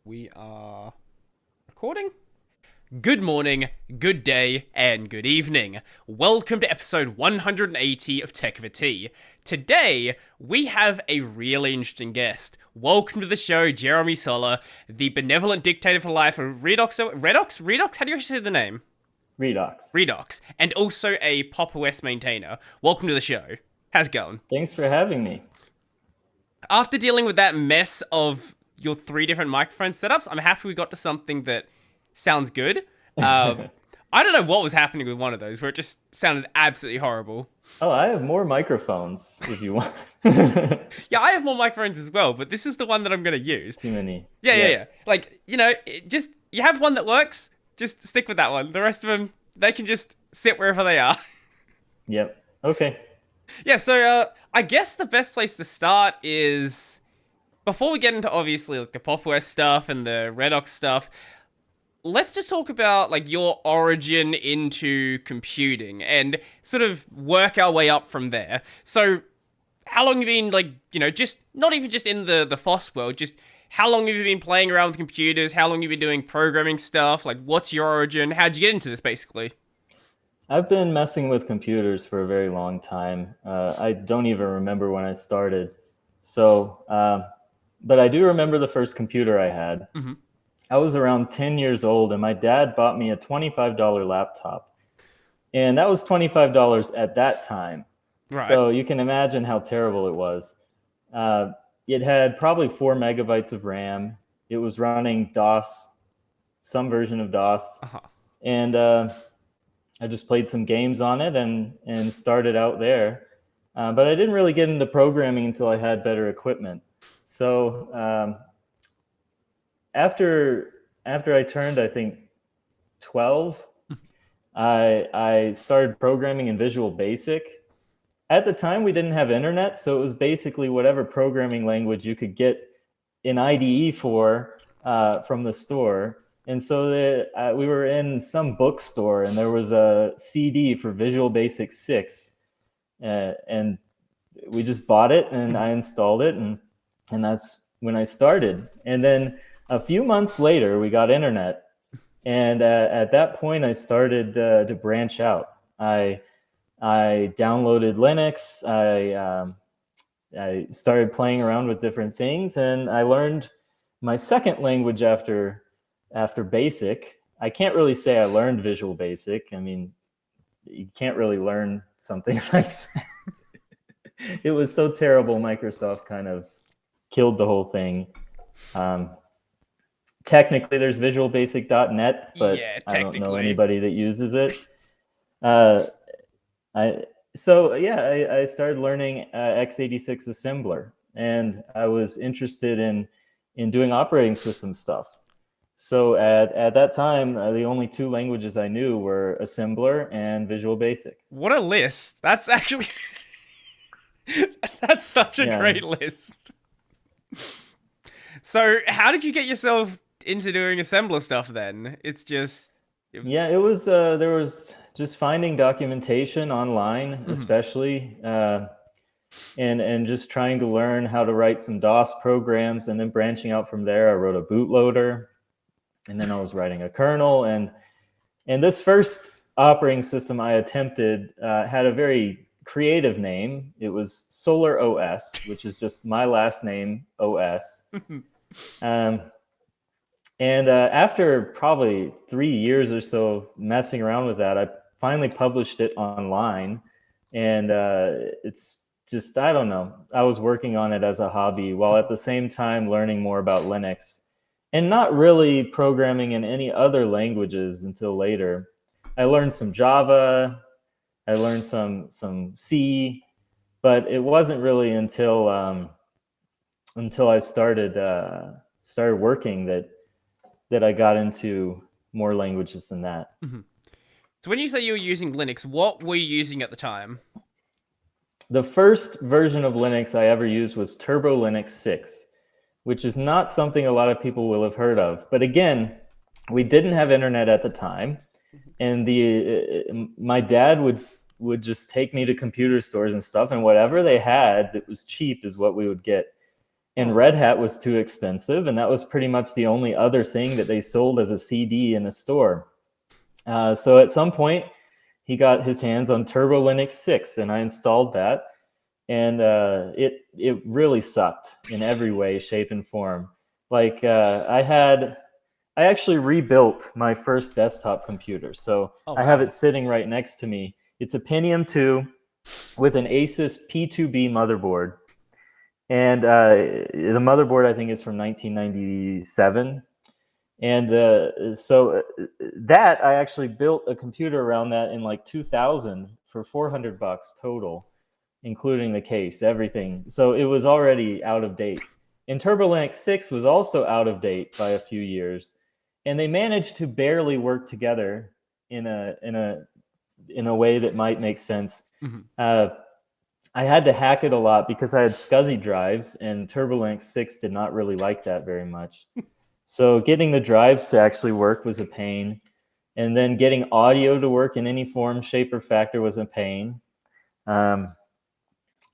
We are recording. Good morning, good day, and good evening. Welcome to episode 180 of Tech of a Tea. Today, we have a really interesting guest. Welcome to the show, Jeremy Soller, the benevolent dictator for life of Redox? How do you actually say the name? Redox. Redox. And also a PopOS maintainer. Welcome to the show. How's it going? Thanks for having me. After dealing with that mess of your three different microphone setups, I'm happy we got to something that sounds good. I don't know what was happening with one of those where it just sounded absolutely horrible. Oh, I have more microphones if you want. Yeah, I have more microphones as well, but this is the one that I'm going to use. Too many. Yeah. Like, just you have one that works, just stick with that one. The rest of them, they can just sit wherever they are. Yep. Okay. Yeah, so I guess the best place to start is before we get into obviously like the PopOS stuff and the Redox stuff. Let's just talk about like your origin into computing and sort of work our way up from there. So, how long have you been like, just not even just in the FOSS world, just how long have you been playing around with computers? How long have you been doing programming stuff? Like, what's your origin? How'd you get into this, basically? I've been messing with computers for a very long time. I don't even remember when I started. So, but I do remember the first computer I had. Mm-hmm. I was around 10 years old, and my dad bought me a $25 laptop. And that was $25 at that time. Right. So you can imagine how terrible it was. Uh, it had probably 4 MB of RAM. It was running DOS, some version of DOS. Uh-huh. And I just played some games on it and started out there. But I didn't really get into programming until I had better equipment. So after I turned, I think, 12, I started programming in Visual Basic. At the time, we didn't have internet, so it was basically whatever programming language you could get an IDE for from the store. And so we were in some bookstore, and there was a CD for Visual Basic 6. And we just bought it, and I installed it, and that's when I started. And then a few months later, we got internet. And at that point, I started to branch out. I downloaded Linux. I started playing around with different things, and I learned my second language after Basic. I can't really say I learned Visual Basic. I mean, you can't really learn something like that. It was so terrible, Microsoft kind of killed the whole thing. Technically, there's visualbasic.net, but Yeah, I don't know technically. anybody that uses it. I started learning x86 assembler, and I was interested in doing operating system stuff. So at that time, the only two languages I knew were assembler and Visual Basic. What a list. That's actually that's such a Yeah. great list. So, how did you get yourself into doing assembler stuff then? It was... Yeah, it was there was just finding documentation online, especially, and just trying to learn how to write some DOS programs, and then branching out from there. I wrote a bootloader, and then I was writing a kernel, and this first operating system I attempted had a very creative name. It was Soller OS, which is just my last name, OS. And after probably 3 years or so of messing around with that, I finally published it online. And it's just, I don't know, I was working on it as a hobby while at the same time learning more about Linux and not really programming in any other languages until later. I learned some Java, I learned some C, but it wasn't really until I started working that I got into more languages than that. Mm-hmm. So when you say you were using Linux, what were you using at the time? The first version of Linux I ever used was Turbo Linux 6, which is not something a lot of people will have heard of. But again, we didn't have internet at the time, and my dad would just take me to computer stores and stuff, and whatever they had that was cheap is what we would get. and Red Hat was too expensive, and that was pretty much the only other thing that they sold as a CD in a store. So at some point, he got his hands on Turbo Linux 6, and I installed that, and it really sucked in every way, shape, and form. Like I actually rebuilt my first desktop computer, so I have it sitting right next to me. It's a Pentium 2 with an Asus P2B motherboard, and the motherboard I think is from 1997. And so that I actually built a computer around that in like 2000 for $400 total, including the case, everything. So it was already out of date. And Turbo Linux 6 was also out of date by a few years, and they managed to barely work together in a way that might make sense. I had to hack it a lot because I had SCSI drives, and Turbo Linux 6 did not really like that very much. So getting the drives to actually work was a pain. And then getting audio to work in any form, shape, or factor was a pain. And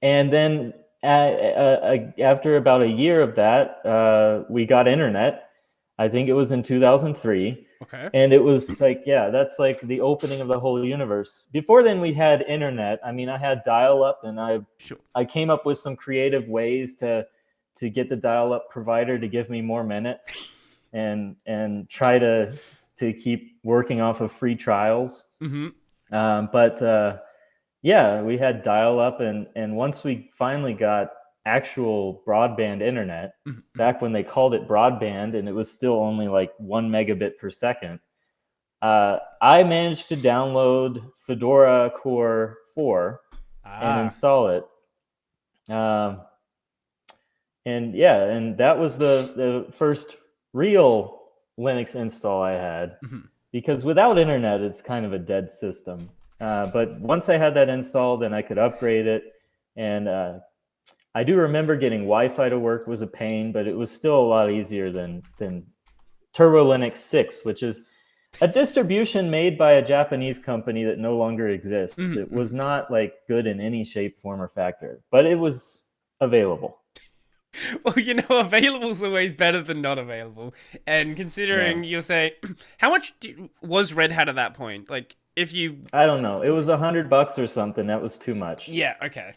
then after about a year of that, we got internet. I think it was in 2003. Okay. And it was like, yeah, that's like the opening of the whole universe. Before then, we had internet. I mean, I had dial-up, and I came up with some creative ways to get the dial-up provider to give me more minutes. And try to keep working off of free trials. But yeah, we had dial-up, and once we finally got actual broadband internet, back when they called it broadband and it was still only like 1 megabit per second, I managed to download Fedora Core 4 and install it. And yeah, and that was the first real Linux install I had, because without internet, it's kind of a dead system. But once I had that installed, then I could upgrade it. And I do remember getting Wi-Fi to work was a pain, but it was still a lot easier than Turbo Linux 6, which is a distribution made by a Japanese company that no longer exists. It was not like good in any shape, form, or factor, but it was available. Well, available is always better than not available. And considering you'll say, how much was Red Hat at that point? Like, if you... I don't know. It was $100 or something. That was too much. Yeah, okay.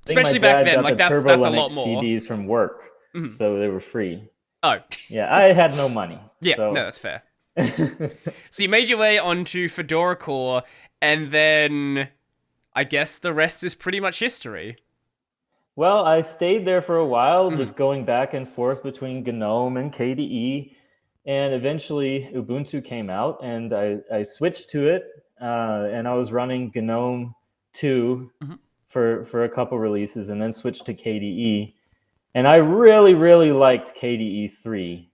Especially back then, like that's a lot more. CDs from work, so they were free. Oh. Yeah, I had no money. Yeah, no, that's fair. So you made your way onto Fedora Core, and then I guess the rest is pretty much history. Well, I stayed there for a while, just going back and forth between GNOME and KDE, and eventually Ubuntu came out, and I switched to it, and I was running GNOME 2 for a couple releases, and then switched to KDE, and I really, really liked KDE 3.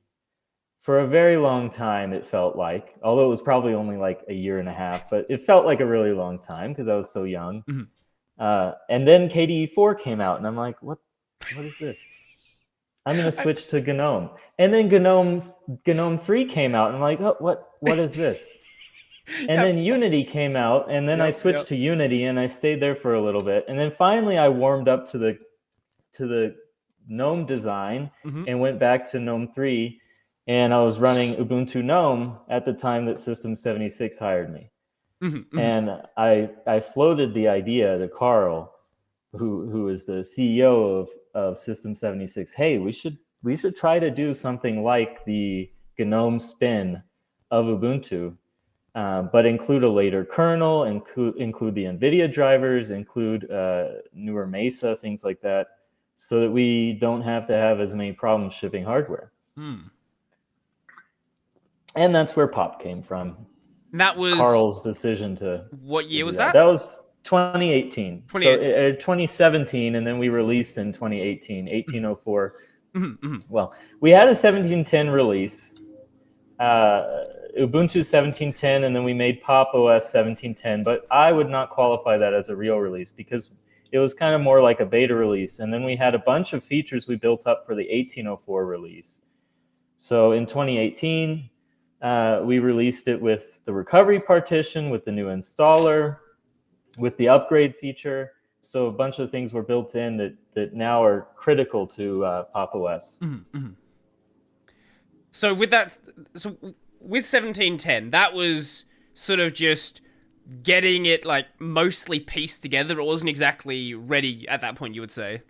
For a very long time, it felt like, although it was probably only like a year and a half, but it felt like a really long time because I was so young. And then KDE 4 came out, and I'm like, what is this? I'm going to switch to GNOME. And then GNOME 3 came out, and I'm like, oh, what is this? And then Unity came out, and then I switched to Unity, and I stayed there for a little bit. And then finally I warmed up to the GNOME design and went back to GNOME 3, and I was running Ubuntu GNOME at the time that System76 hired me. And I floated the idea to Carl, who is the CEO of System76. Hey, we should try to do something like the GNOME spin of Ubuntu, but include a later kernel, include the NVIDIA drivers, include newer Mesa, things like that, so that we don't have to have as many problems shipping hardware. And that's where Pop came from. That was Carl's decision to... What year was that? That was 2018. So 2017, and then we released in 2018, 1804. Well, we had a 1710 release, Ubuntu 1710, and then we made PopOS 1710, but I would not qualify that as a real release because it was kind of more like a beta release. And then we had a bunch of features we built up for the 1804 release. So in 2018, we released it with the recovery partition, with the new installer, with the upgrade feature, So a bunch of things were built in that now are critical to PopOS. So with 1710, that was sort of just getting it like mostly pieced together. It wasn't exactly ready at that point, you would say.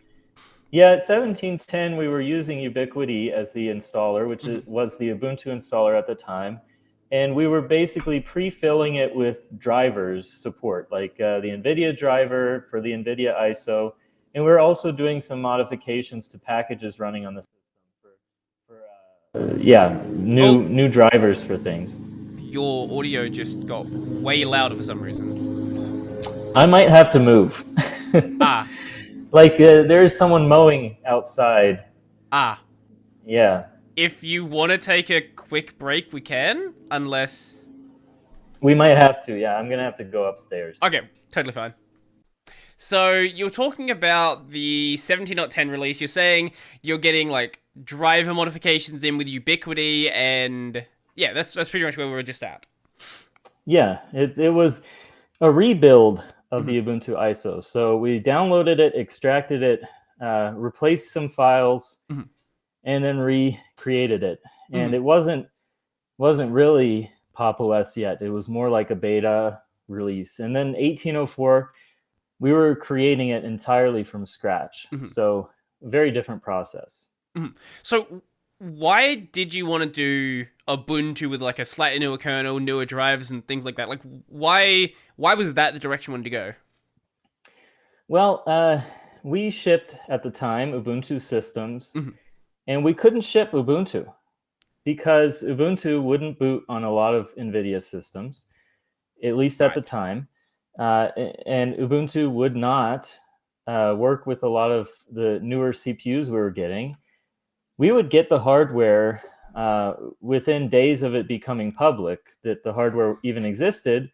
Yeah, at 1710, we were using Ubiquity as the installer, which was the Ubuntu installer at the time. And we were basically pre-filling it with drivers support, like the NVIDIA driver for the NVIDIA ISO. And we were also doing some modifications to packages running on the system for new drivers for things. Your audio just got way louder for some reason. I might have to move. Ah, Like there's someone mowing outside. ah. Yeah. If you want to take a quick break, we can, unless... We might have to, yeah. I'm going to have to go upstairs. Okay, totally fine. So, you're talking about the 17.10 release. You're saying you're getting, like, driver modifications in with Ubiquity, and... yeah, that's pretty much where we were just at. Yeah, it was a rebuild of the Ubuntu ISO. So we downloaded it, extracted it, replaced some files, and then recreated it. And it wasn't really PopOS yet. It was more like a beta release. And then 1804, we were creating it entirely from scratch. So very different process. So why did you want to do Ubuntu with like a slightly newer kernel, newer drivers, and things like that? Like, why was that the direction you wanted to go? Well, we shipped at the time Ubuntu systems, and we couldn't ship Ubuntu because Ubuntu wouldn't boot on a lot of NVIDIA systems, at least at the time. And Ubuntu would not work with a lot of the newer CPUs we were getting. We would get the hardware within days of it becoming public, that the hardware even existed,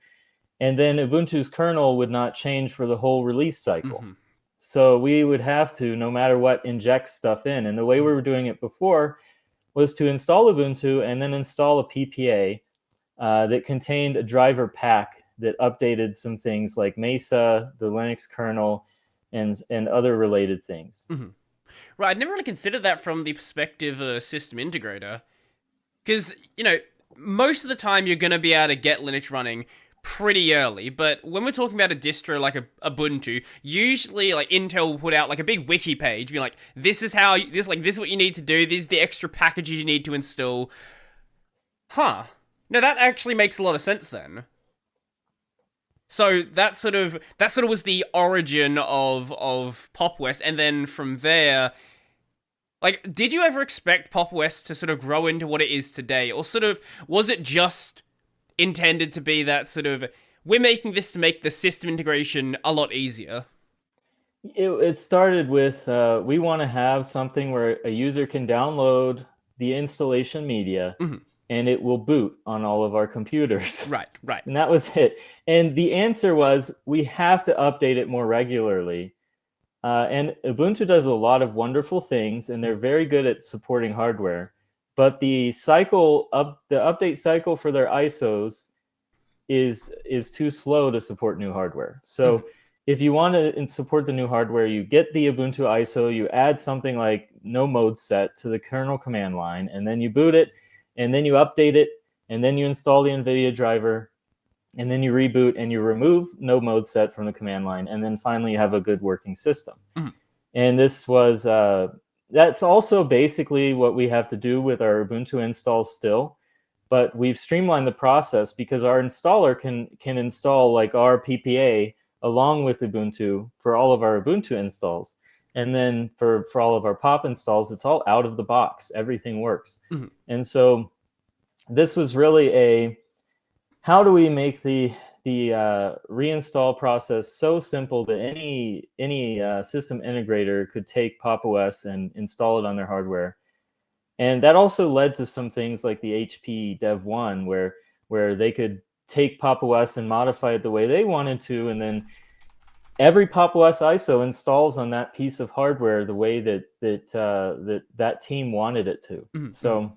and then Ubuntu's kernel would not change for the whole release cycle. So we would have to, no matter what, inject stuff in. And the way we were doing it before was to install Ubuntu and then install a PPA that contained a driver pack that updated some things like Mesa, the Linux kernel, and other related things. Right, I'd never really considered that from the perspective of a system integrator. Because, you know, most of the time you're going to be able to get Linux running pretty early, but when we're talking about a distro like a Ubuntu, usually like Intel will put out like a big wiki page, be like, this is what you need to do, these are the extra packages you need to install. Huh. No, that actually makes a lot of sense then. So that sort of was the origin of PopOS, and then from there, like, did you ever expect PopOS to sort of grow into what it is today, or sort of was it just intended to be that sort of, we're making this to make the system integration a lot easier? It started with we want to have something where a user can download the installation media and it will boot on all of our computers. Right. And that was it. And the answer was we have to update it more regularly. And Ubuntu does a lot of wonderful things, and they're very good at supporting hardware. But the update cycle for their ISOs is too slow to support new hardware. So if you want to support the new hardware, you get the Ubuntu ISO, you add something like no mode set to the kernel command line, and then you boot it, and then you update it, and then you install the NVIDIA driver, and then you reboot and you remove no mode set from the command line, and then finally you have a good working system. And this was that's also basically what we have to do with our Ubuntu installs still, but we've streamlined the process because our installer can install like our PPA along with Ubuntu for all of our Ubuntu installs. And then for all of our Pop installs, it's all out of the box. Everything works. And so this was really how do we make the reinstall process so simple that any system integrator could take PopOS and install it on their hardware. And that also led to some things like the HP Dev 1, where they could take PopOS and modify it the way they wanted to, and then every PopOS ISO installs on that piece of hardware the way that team wanted it to. So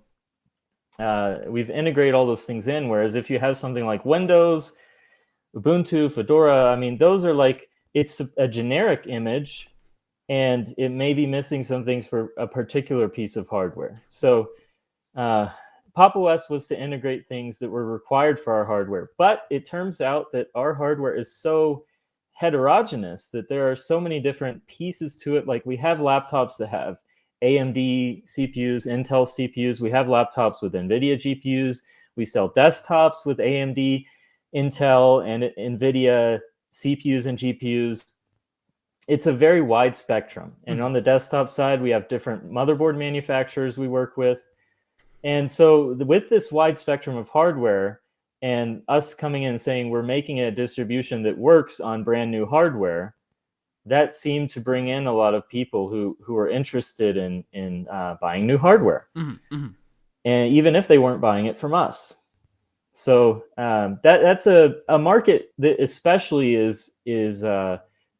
we've integrated all those things in, whereas if you have something like Windows, Ubuntu, Fedora, I mean, those are like it's a generic image, and it may be missing some things for a particular piece of hardware. So PopOS was to integrate things that were required for our hardware, but it turns out that our hardware is so heterogeneous that there are so many different pieces to it. Like we have laptops that have AMD CPUs, Intel CPUs. We have laptops with NVIDIA GPUs. We sell desktops with AMD, Intel, and NVIDIA CPUs and GPUs. It's a very wide spectrum. And on the desktop side, we have different motherboard manufacturers we work with. And so with this wide spectrum of hardware and us coming in and saying we're making a distribution that works on brand new hardware, that seemed to bring in a lot of people who are interested in buying new hardware. And even if they weren't buying it from us. So that's a market that especially is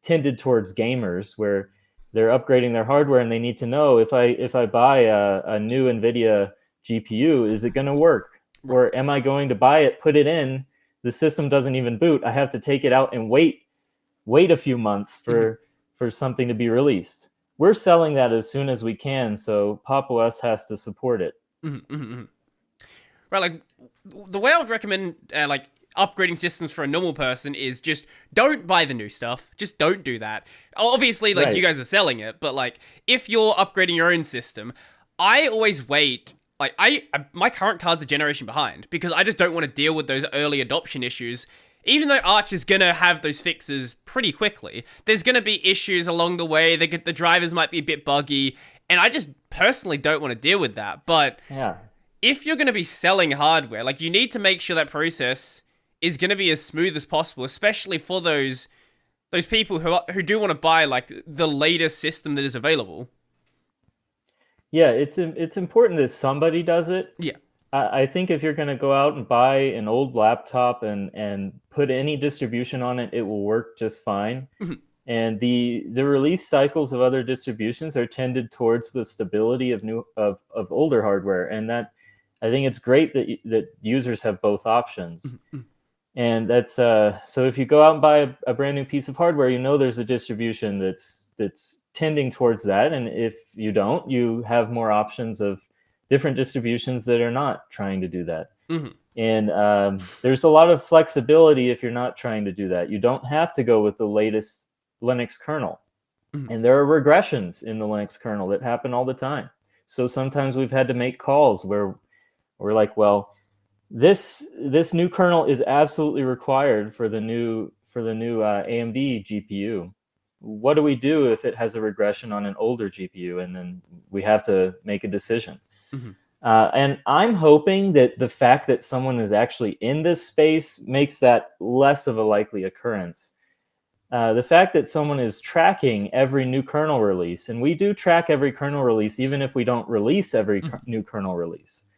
tended towards gamers, where they're upgrading their hardware and they need to know, if I buy a new NVIDIA GPU, is it going to work? Or am I going to buy it, put it in, the system doesn't even boot, I have to take it out and wait a few months for something to be released. We're selling that as soon as we can, so PopOS has to support it. Right, like the way I would recommend like upgrading systems for a normal person is just don't buy the new stuff. Just don't do that. Obviously, like you guys are selling it, but like if you're upgrading your own system, I always wait. Like my current card's a generation behind because I just don't want to deal with those early adoption issues. Even though Arch is going to have those fixes pretty quickly, there's going to be issues along the way. The drivers might be a bit buggy, and I just personally don't want to deal with that. But if you're going to be selling hardware, like you need to make sure that process is going to be as smooth as possible, especially for those people who do want to buy like the latest system that is available. Yeah, it's important that somebody does it. Yeah. I think if you're going to go out and buy an old laptop and put any distribution on it, it will work just fine. And the release cycles of other distributions are tended towards the stability of older hardware, and that I think it's great that users have both options. And that's so if you go out and buy a brand new piece of hardware, you know there's a distribution that's tending towards that, and if you don't, you have more options of different distributions that are not trying to do that. And there's a lot of flexibility if you're not trying to do that. You don't have to go with the latest Linux kernel. And there are regressions in the Linux kernel that happen all the time. So sometimes we've had to make calls where we're like, well, this new kernel is absolutely required for the new AMD GPU. What do we do if it has a regression on an older GPU? And then we have to make a decision. And I'm hoping that the fact that someone is actually in this space makes that less of a likely occurrence. The fact that someone is tracking every new kernel release, and we do track every kernel release, even if we don't release every new kernel release.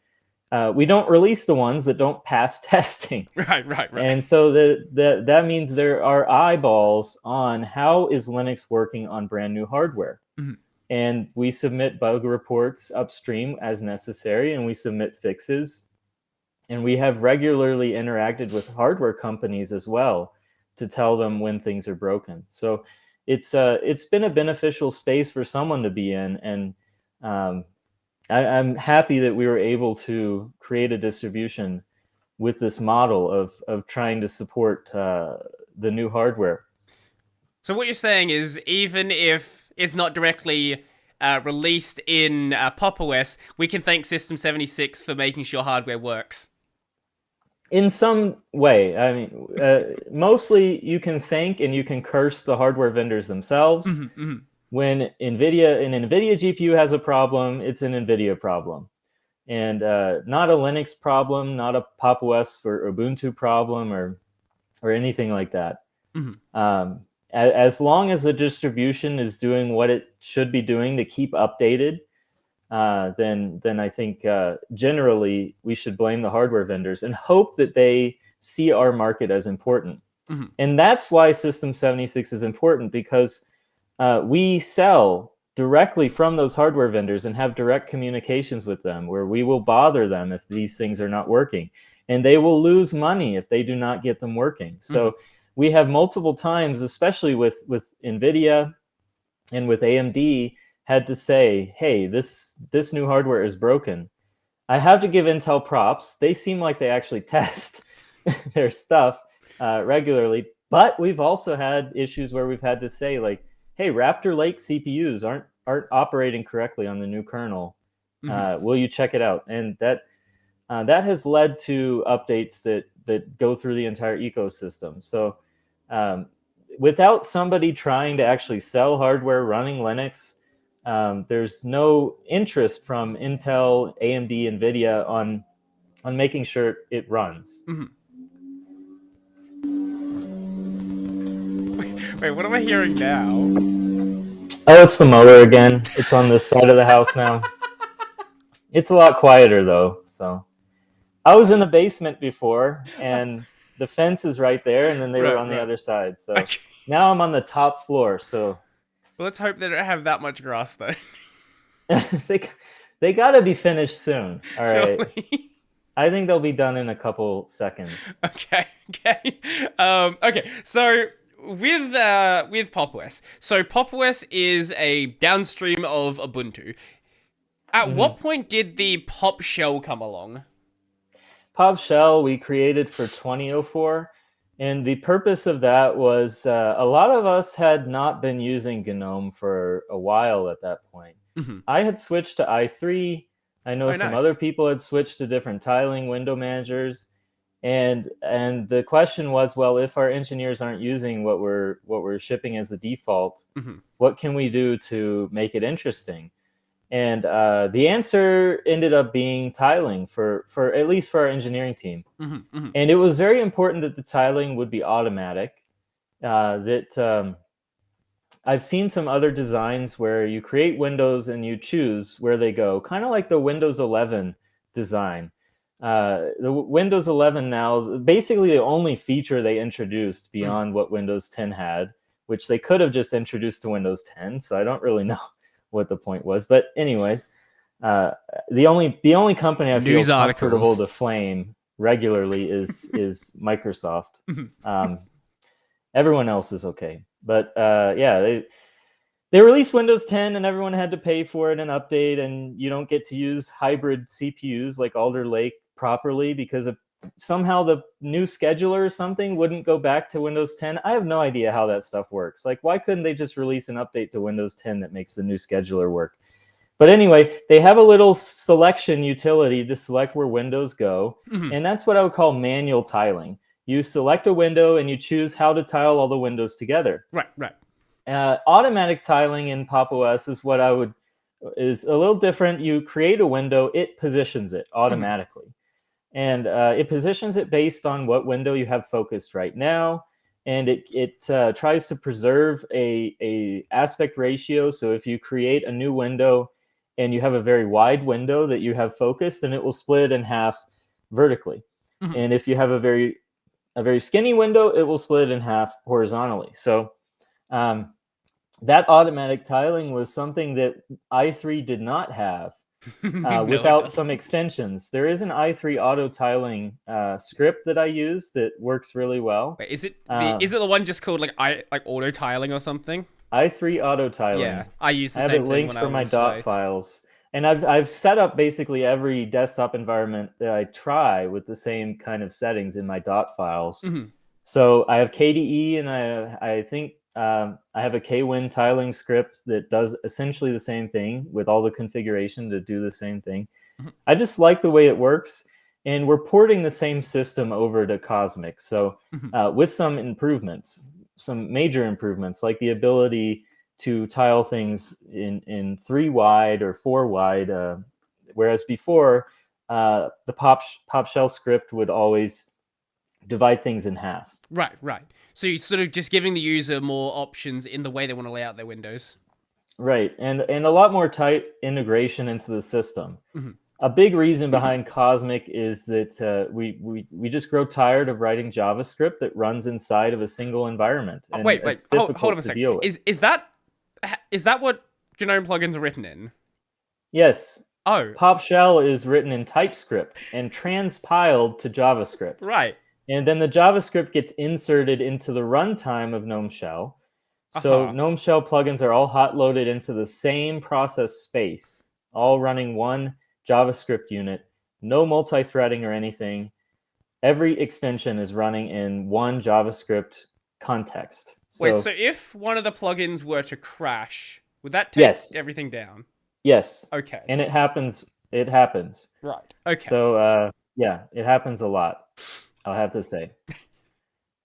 We don't release the ones that don't pass testing. Right. And so that means there are eyeballs on how is Linux working on brand new hardware. And we submit bug reports upstream as necessary, and we submit fixes. And we have regularly interacted with hardware companies as well to tell them when things are broken. So it's been a beneficial space for someone to be in. And I'm happy that we were able to create a distribution with this model of trying to support the new hardware. So what you're saying is, even if it's not directly released in PopOS, we can thank System76 for making sure hardware works. In some way. I mean, mostly you can thank and you can curse the hardware vendors themselves. When an NVIDIA GPU has a problem, it's an NVIDIA problem. And not a Linux problem, not a PopOS or Ubuntu problem or anything like that. As long as the distribution is doing what it should be doing to keep updated, then I think generally we should blame the hardware vendors and hope that they see our market as important. And that's why System76 is important, because we sell directly from those hardware vendors and have direct communications with them, where we will bother them if these things are not working, and they will lose money if they do not get them working. So we have multiple times, especially with NVIDIA and with AMD, had to say, hey, this new hardware is broken. I have to give Intel props. They seem like they actually test their stuff regularly. But we've also had issues where we've had to say, like, hey, Raptor Lake CPUs aren't operating correctly on the new kernel. Will you check it out? And that has led to updates that go through the entire ecosystem. So without somebody trying to actually sell hardware running Linux, there's no interest from Intel, AMD, NVIDIA on making sure it runs. Wait, what am I hearing now? Oh, it's the mower again. It's on this side of the house now. It's a lot quieter though. So I was in the basement before, and the fence is right there, and then they were on the other side. So now I'm on the top floor. So well, let's hope they don't have that much grass though. they got to be finished soon. All right. Surely. I think they'll be done in a couple seconds. Okay. Okay. So with PopOS, so PopOS is a downstream of Ubuntu. At what point did the Pop Shell come along? Pop Shell we created for 2004, and the purpose of that was a lot of us had not been using GNOME for a while at that point. I had switched to i3. I know some other people had switched to different tiling window managers, and the question was, well, if our engineers aren't using what we're shipping as the default, what can we do to make it interesting? And the answer ended up being tiling for at least for our engineering team. And it was very important that the tiling would be automatic. I've seen some other designs where you create windows and you choose where they go, kind of like the Windows 11 design. The Windows 11 now, basically the only feature they introduced beyond what Windows 10 had, which they could have just introduced to Windows 10, so I don't really know what the point was. But anyways, the only company I feel comfortable to flame regularly is Microsoft. Everyone else is okay. But yeah, they released Windows 10 and everyone had to pay for it and update, and you don't get to use hybrid CPUs like Alder Lake properly because of somehow the new scheduler or something wouldn't go back to Windows 10. I have no idea how that stuff works. Like, why couldn't they just release an update to Windows 10 that makes the new scheduler work? But anyway, they have a little selection utility to select where windows go, and that's what I would call manual tiling. You select a window and you choose how to tile all the windows together. Right. Automatic tiling in PopOS is a little different. You create a window, it positions it automatically. And it positions it based on what window you have focused right now. And it tries to preserve a aspect ratio. So if you create a new window and you have a very wide window that you have focused, then it will split it in half vertically. And if you have a very skinny window, it will split it in half horizontally. So that automatic tiling was something that i3 did not have without some extensions. There is an i3 auto tiling script that I use that works really well. Wait, is it the one just called like auto tiling or something? i3 auto tiling. Yeah, I use the same thing. I have it linked for my dot files. And I've set up basically every desktop environment that I try with the same kind of settings in my dot files. So I have KDE, and I think I have a KWin tiling script that does essentially the same thing with all the configuration to do the same thing. I just like the way it works, and we're porting the same system over to Cosmic. So with some improvements, some major improvements, like the ability to tile things in 3 wide or 4 wide, whereas before the pop shell script would always divide things in half. Right. So you're sort of just giving the user more options in the way they want to lay out their windows. Right, and a lot more tight integration into the system. A big reason behind Cosmic is that we just grow tired of writing JavaScript that runs inside of a single environment. And wait, hold on a second. Is that what GNOME plugins are written in? Yes. Oh. Pop Shell is written in TypeScript and transpiled to JavaScript. Right. And then the JavaScript gets inserted into the runtime of GNOME Shell. So Uh-huh. GNOME Shell plugins are all hot loaded into the same process space, all running one JavaScript unit, no multi-threading or anything. Every extension is running in one JavaScript context. Wait, So so if one of the plugins were to crash, would that take yes, everything down? yes, Okay. and it happens. It happens. Right. Okay. So yeah, it happens a lot, I'll have to say.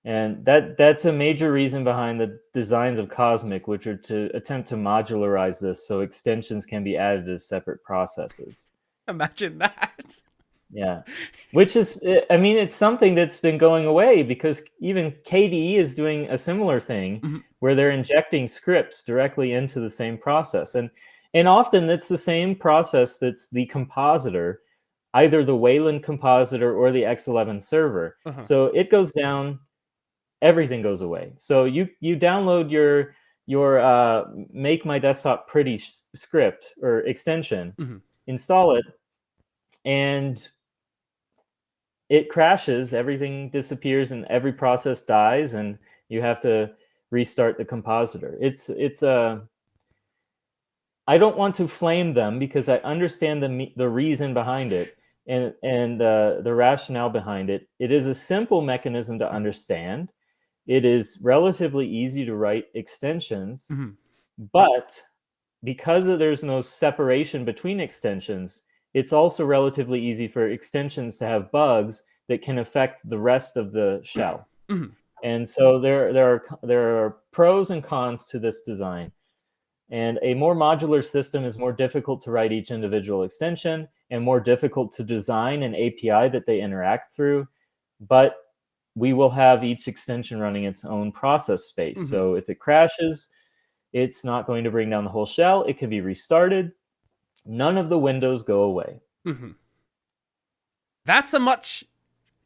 And that's a major reason behind the designs of Cosmic, which are to attempt to modularize this so extensions can be added as separate processes. Imagine that. Yeah. Which is, I mean, it's something that's been going away because even KDE is doing a similar thing Mhm. where they're injecting scripts directly into the same process. And often it's the same process that's the compositor, either the Wayland compositor or the X11 server. Uh-huh. So it goes down, everything goes away. So you download your make my desktop pretty script or extension, Mhm. install it, and it crashes, everything disappears, and every process dies, and you have to restart the compositor. It's a I don't want to flame them because I understand the reason behind it and the rationale behind it. It is a simple mechanism to understand. It is relatively easy to write extensions, Mhm. but because there's no separation between extensions, it's also relatively easy for extensions to have bugs that can affect the rest of the shell. Mhm. And so there are pros and cons to this design. And a more modular system is more difficult to write each individual extension and more difficult to design an API that they interact through. But we will have each extension running its own process space. Mhm. So if it crashes, it's not going to bring down the whole shell. It can be restarted. None of the windows go away. Mhm. That's a much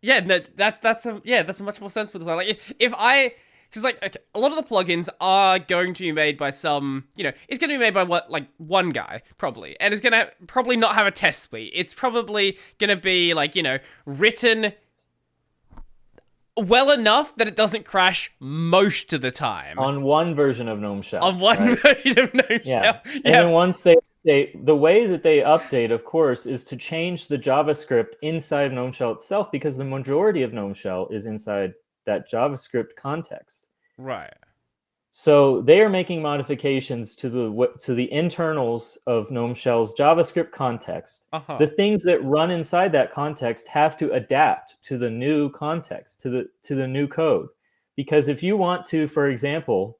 no, that's a much more sensible design. Like if I because like okay, a lot of the plugins are going to be made by some, it's going to be made by one guy probably, and it's going to probably not have a test suite. It's probably going to be like, written well enough that it doesn't crash most of the time On one version of GNOME on Shell, one right? version of No Yeah. Shell. And Yeah. then once the way that they update, of course, is to change the JavaScript inside GNOME Shell itself because the majority of GNOME Shell is inside that JavaScript context. Right. So they are making modifications to the internals of GNOME Shell's JavaScript context. Uh-huh. The things that run inside that context have to adapt to the new context, to the new code. Because if you want to, for example,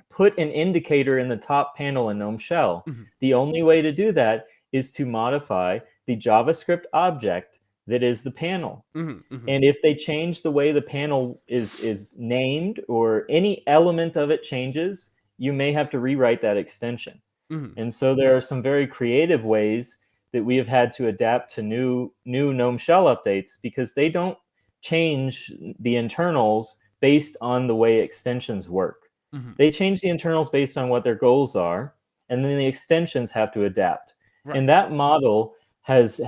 put an indicator in the top panel in GNOME Shell, Mhm. the only way to do that is to modify the JavaScript object that is the panel. Mhm. Mhm. And if they change the way the panel is named or any element of it changes, you may have to rewrite that extension. Mhm. And so there are some very creative ways that we have had to adapt to new GNOME Shell updates because they don't change the internals based on the way extensions work. Mhm. They change the internals based on what their goals are, and then the extensions have to adapt. Right. And that model has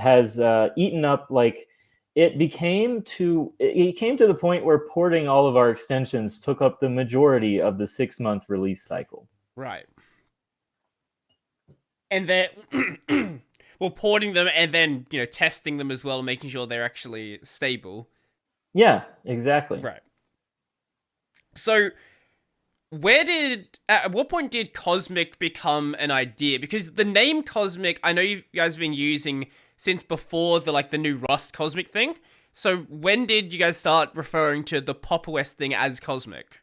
eaten up like it came to the point where porting all of our extensions took up the majority of the 6-month release cycle. Right. And then well, porting them and then testing them as well, making sure they're actually stable. Yeah, exactly. Right. So at what point did Cosmic become an idea? Because the name Cosmic, I know you guys have been using since before the new Rust Cosmic thing. So when did you guys start referring to the PopOS thing as Cosmic?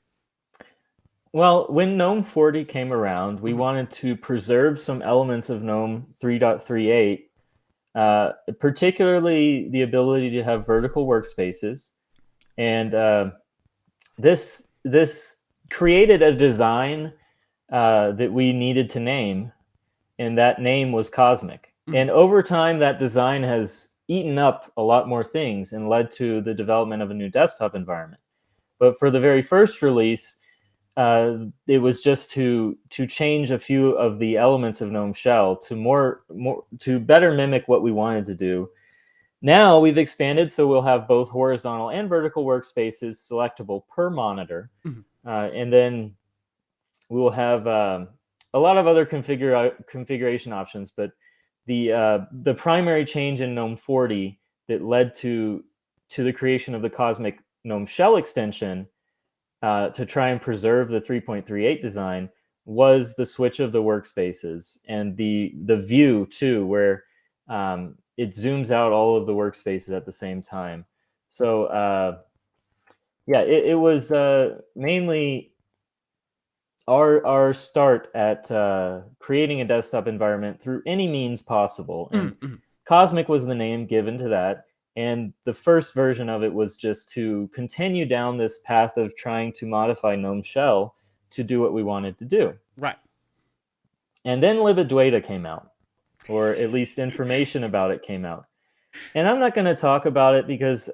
Well, when GNOME 40 came around, we Mhm. wanted to preserve some elements of GNOME 3.38, particularly the ability to have vertical workspaces. And this created a design that we needed to name, and that name was Cosmic. Mhm. And over time, that design has eaten up a lot more things and led to the development of a new desktop environment. But for the very first release, it was just to change a few of the elements of GNOME Shell to more to better mimic what we wanted to do. Now we've expanded, so we'll have both horizontal and vertical workspaces selectable per monitor. Mhm. And then we will have a lot of other configuration options, but the primary change in GNOME 40 that led to the creation of the Cosmic GNOME Shell extension to try and preserve the 3.38 design was the switch of the workspaces and the view too, where it zooms out all of the workspaces at the same time. So yeah, it was mainly our start at creating a desktop environment through any means possible. And Mhm. Cosmic was the name given to that. And the first version of it was just to continue down this path of trying to modify GNOME Shell to do what we wanted to do. Right. And then libadwaita came out, or at least information about it came out. And I'm not going to talk about it because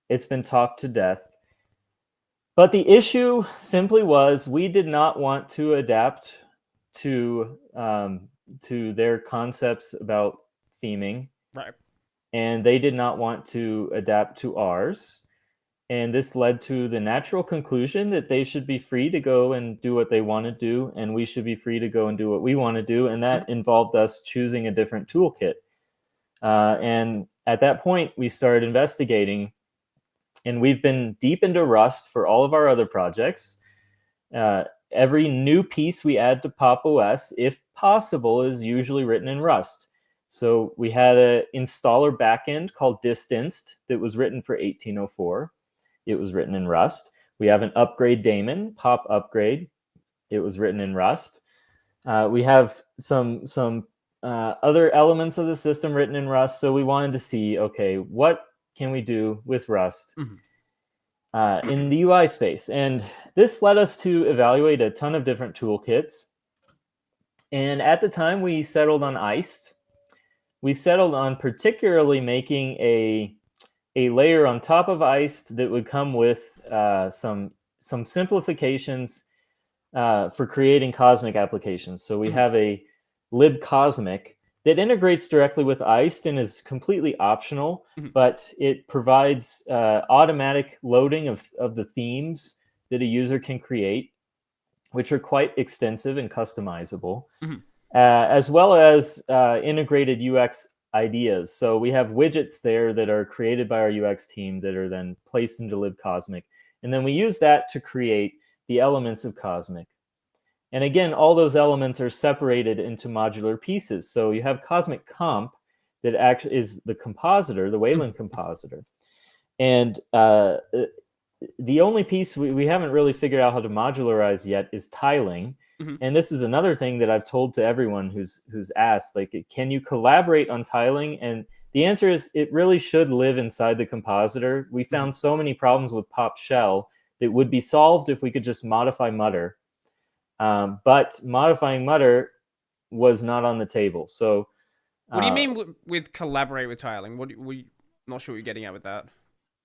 it's been talked to death. But the issue simply was we did not want to adapt to their concepts about theming, Right. and they did not want to adapt to ours. And this led to the natural conclusion that they should be free to go and do what they want to do, and we should be free to go and do what we want to do. And that involved us choosing a different toolkit. And at that point, we started investigating, and we've been deep into Rust for all of our other projects. Every new piece we add to PopOS, if possible, is usually written in Rust. So we had an installer backend called distinst that was written for 1804. It was written in Rust. We have an upgrade daemon, pop upgrade. It was written in Rust. We have some other elements of the system written in Rust. So we wanted to see, okay, what can we do with Rust in the UI space? And this led us to evaluate a ton of different toolkits. And at the time, we settled on Iced. We settled on particularly making a layer on top of Iced that would come with some simplifications for creating Cosmic applications. So we have a libcosmic that integrates directly with Iced and is completely optional, but it provides automatic loading of the themes that a user can create, which are quite extensive and customizable, as well as integrated UX ideas. So we have widgets there that are created by our UX team that are then placed into libcosmic. And then we use that to create the elements of Cosmic. And again, all those elements are separated into modular pieces. So you have Cosmic Comp that actually is the compositor, the Wayland compositor. And the only piece we haven't really figured out how to modularize yet is tiling. And this is another thing that I've told to everyone who's asked, like, can you collaborate on tiling? And the answer is it really should live inside the compositor. We found so many problems with Pop Shell that would be solved if we could just modify Mutter. But modifying Mutter was not on the table. So what do you mean with collaborate with tiling? Not sure what you're getting at with that.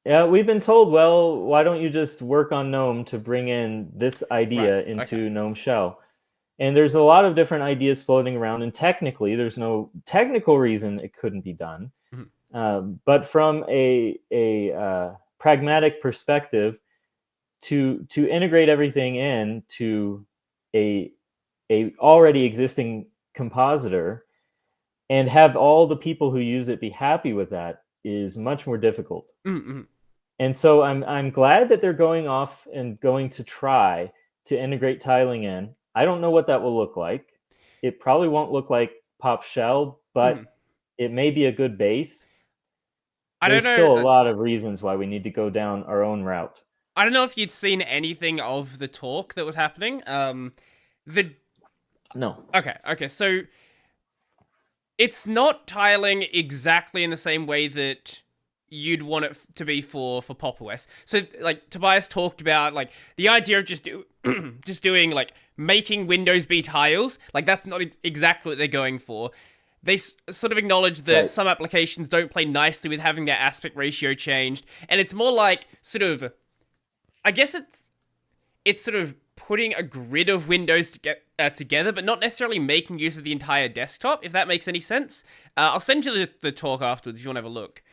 Yeah, we've been told, well, why don't you just work on GNOME to bring in this idea into GNOME Shell? And there's a lot of different ideas floating around, and technically, there's no technical reason it couldn't be done. But from a pragmatic perspective, to integrate everything into a already existing compositor and have all the people who use it be happy with that is much more difficult. And so I'm glad that they're going off and going to try to integrate tiling in. I don't know what that will look like. It probably won't look like Pop Shell, but it may be a good base. There's still a lot of reasons why we need to go down our own route. I don't know if you'd seen anything of the talk that was happening. No. Okay, so it's not tiling exactly in the same way that you'd want it to be for PopOS. So like Tobias talked about, like the idea of just doing like making Windows be tiles, like that's not exactly what they're going for. They sort of acknowledge that some applications don't play nicely with having their aspect ratio changed, and it's more like sort of, I guess it's sort of putting a grid of windows to get together, but not necessarily making use of the entire desktop, if that makes any sense. I'll send you the talk afterwards if you want to have a look.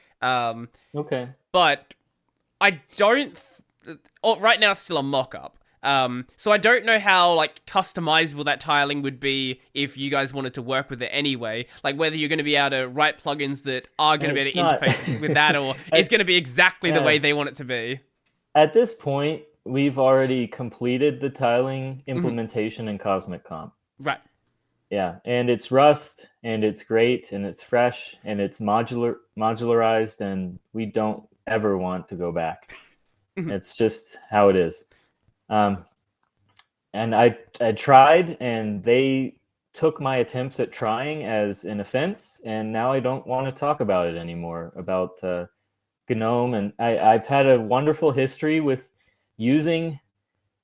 Okay. But I don't... right now, it's still a mock-up. So I don't know how, like, customizable that tiling would be if you guys wanted to work with it anyway. Like, whether you're going to be able to write plugins that are going to be able to interface with that, or it's going to be exactly the way they want it to be. At this point, we've already completed the tiling implementation in Cosmic Comp. Right. Yeah, and it's Rust, and it's great, and it's fresh, and it's modularized, and we don't ever want to go back. It's just how it is. And I tried, and they took my attempts at trying as an offense, and now I don't want to talk about it anymore, about GNOME. And I've had a wonderful history with using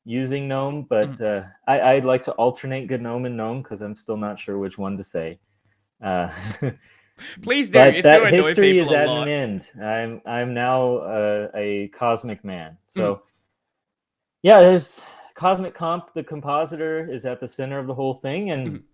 GNOME, but I'd like to alternate GNOME and GNOME because I'm still not sure which one to say. Please do. But it's that going to annoy history people is a at lot. an end. I'm now a Cosmic man. So yeah, there's Cosmic Comp. The compositor is at the center of the whole thing, and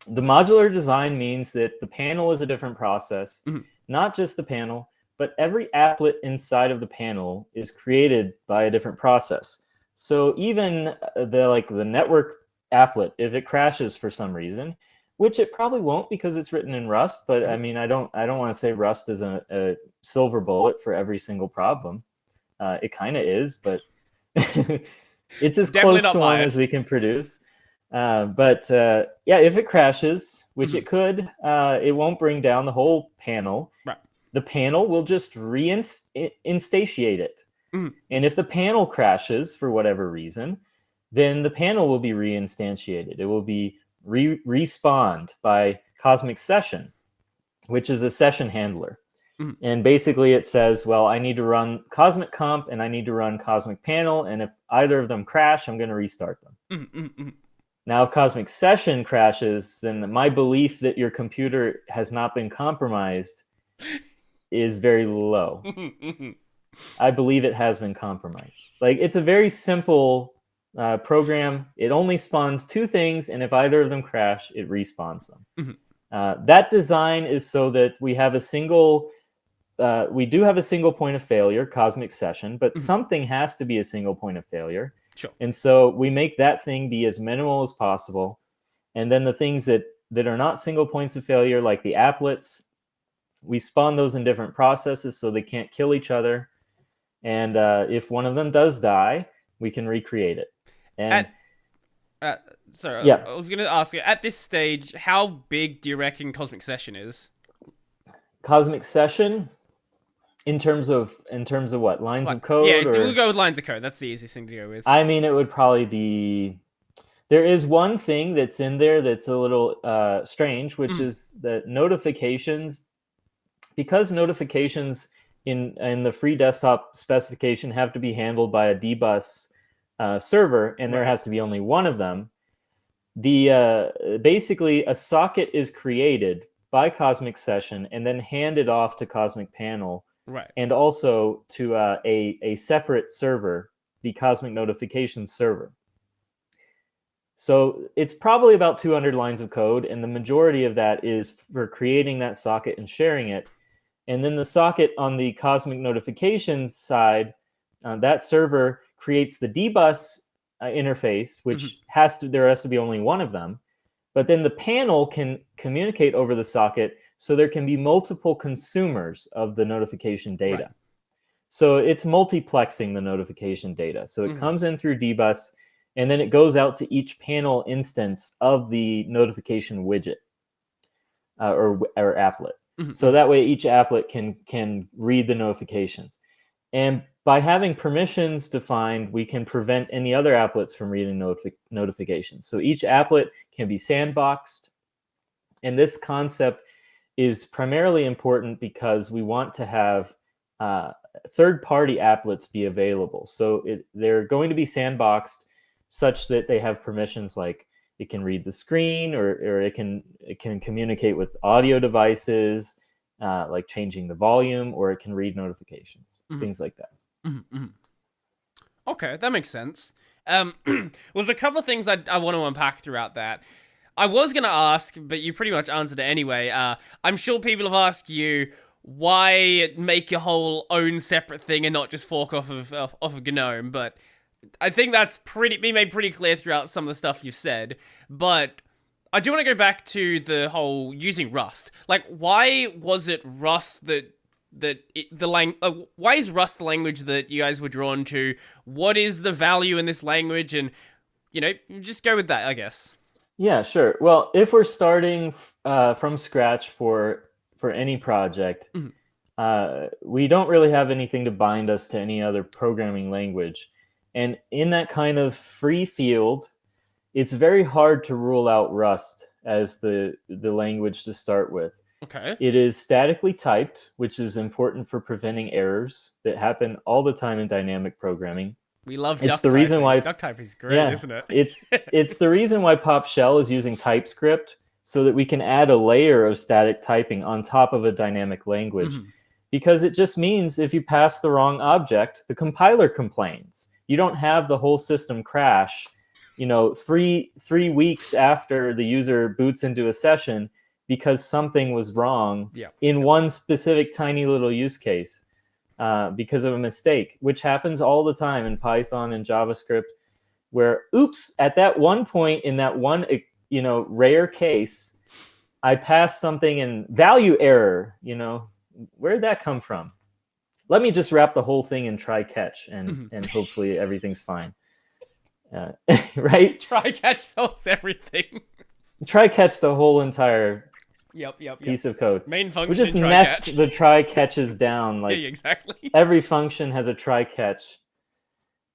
the modular design means that the panel is a different process, not just the panel, but every applet inside of the panel is created by a different process. So even the network applet, if it crashes for some reason, which it probably won't because it's written in Rust, but I mean, I don't want to say Rust is a silver bullet for every single problem. It kind of is, but it's as Definitely close not to one as biased. we can produce. But yeah, if it crashes, which it could, it won't bring down the whole panel. Right. The panel will just reinstantiate it. And if the panel crashes for whatever reason, then the panel will be reinstantiated. It will be respawned by Cosmic Session, which is a session handler. And basically it says, well, I need to run Cosmic Comp and I need to run Cosmic Panel, and if either of them crash, I'm going to restart them. Now, if Cosmic Session crashes, then my belief that your computer has not been compromised is very low. I believe it has been compromised. Like, it's a very simple program. It only spawns two things, and if either of them crash, it respawns them. That design is so that we have a single... we do have a single point of failure, Cosmic Session, but something has to be a single point of failure. Sure. And so we make that thing be as minimal as possible. And then the things that are not single points of failure, like the applets, we spawn those in different processes so they can't kill each other. And if one of them does die, we can recreate it. And sorry, yeah. I was going to ask you, at this stage, how big do you reckon Cosmic Session is? Cosmic Session, in terms of what? Lines of code? Yeah, or... we'll go with lines of code. That's the easiest thing to go with. I mean, it would probably be... There is one thing that's in there that's a little strange, which is that notifications, because notifications in the free desktop specification have to be handled by a dbus server, and there has to be only one of them. Basically, a socket is created by Cosmic Session and then handed off to Cosmic Panel, and also to a separate server, the Cosmic Notifications server. So it's probably about 200 lines of code, and the majority of that is for creating that socket and sharing it. And then the socket on the Cosmic Notifications side, that server creates the dbus interface, which there has to be only one of them. But then the panel can communicate over the socket, so there can be multiple consumers of the notification data. So it's multiplexing the notification data. So it comes in through dbus, and then it goes out to each panel instance of the notification widget or applet. So that way each applet can read the notifications. And by having permissions defined, we can prevent any other applets from reading notifications. So each applet can be sandboxed. And this concept is primarily important because we want to have third-party applets be available. So they're going to be sandboxed such that they have permissions like it can read the screen, or it can communicate with audio devices, like changing the volume, or it can read notifications, things like that. Okay, that makes sense. Well, there's a couple of things I want to unpack throughout that. I was going to ask, but you pretty much answered it anyway. I'm sure people have asked you why make your whole own separate thing and not just fork off of GNOME, but I think that's been made pretty clear throughout some of the stuff you've said. But I do want to go back to the whole using Rust. Like, why was it Rust why is Rust the language that you guys were drawn to? What is the value in this language? And just go with that, I guess. Yeah, sure. Well, if we're starting from scratch for any project, we don't really have anything to bind us to any other programming language. And in that kind of free field, it's very hard to rule out Rust as the language to start with. Okay. It is statically typed, which is important for preventing errors that happen all the time in dynamic programming. We love it's the reason why duck typing is great, isn't it? it's the reason why Pop Shell is using TypeScript, so that we can add a layer of static typing on top of a dynamic language. Because it just means if you pass the wrong object, the compiler complains. You don't have the whole system crash, 3 weeks after the user boots into a session because something was wrong in one specific tiny little use case. Because of a mistake, which happens all the time in Python and JavaScript, where, oops, at that one point in that one, rare case, I passed something in value error. Where'd that come from? Let me just wrap the whole thing in try catch, and hopefully everything's fine. Right? Try catch solves everything. Try catch the whole entire Yep. piece of code. Main function. We just messed the try catches down. Like exactly. Every function has a try catch.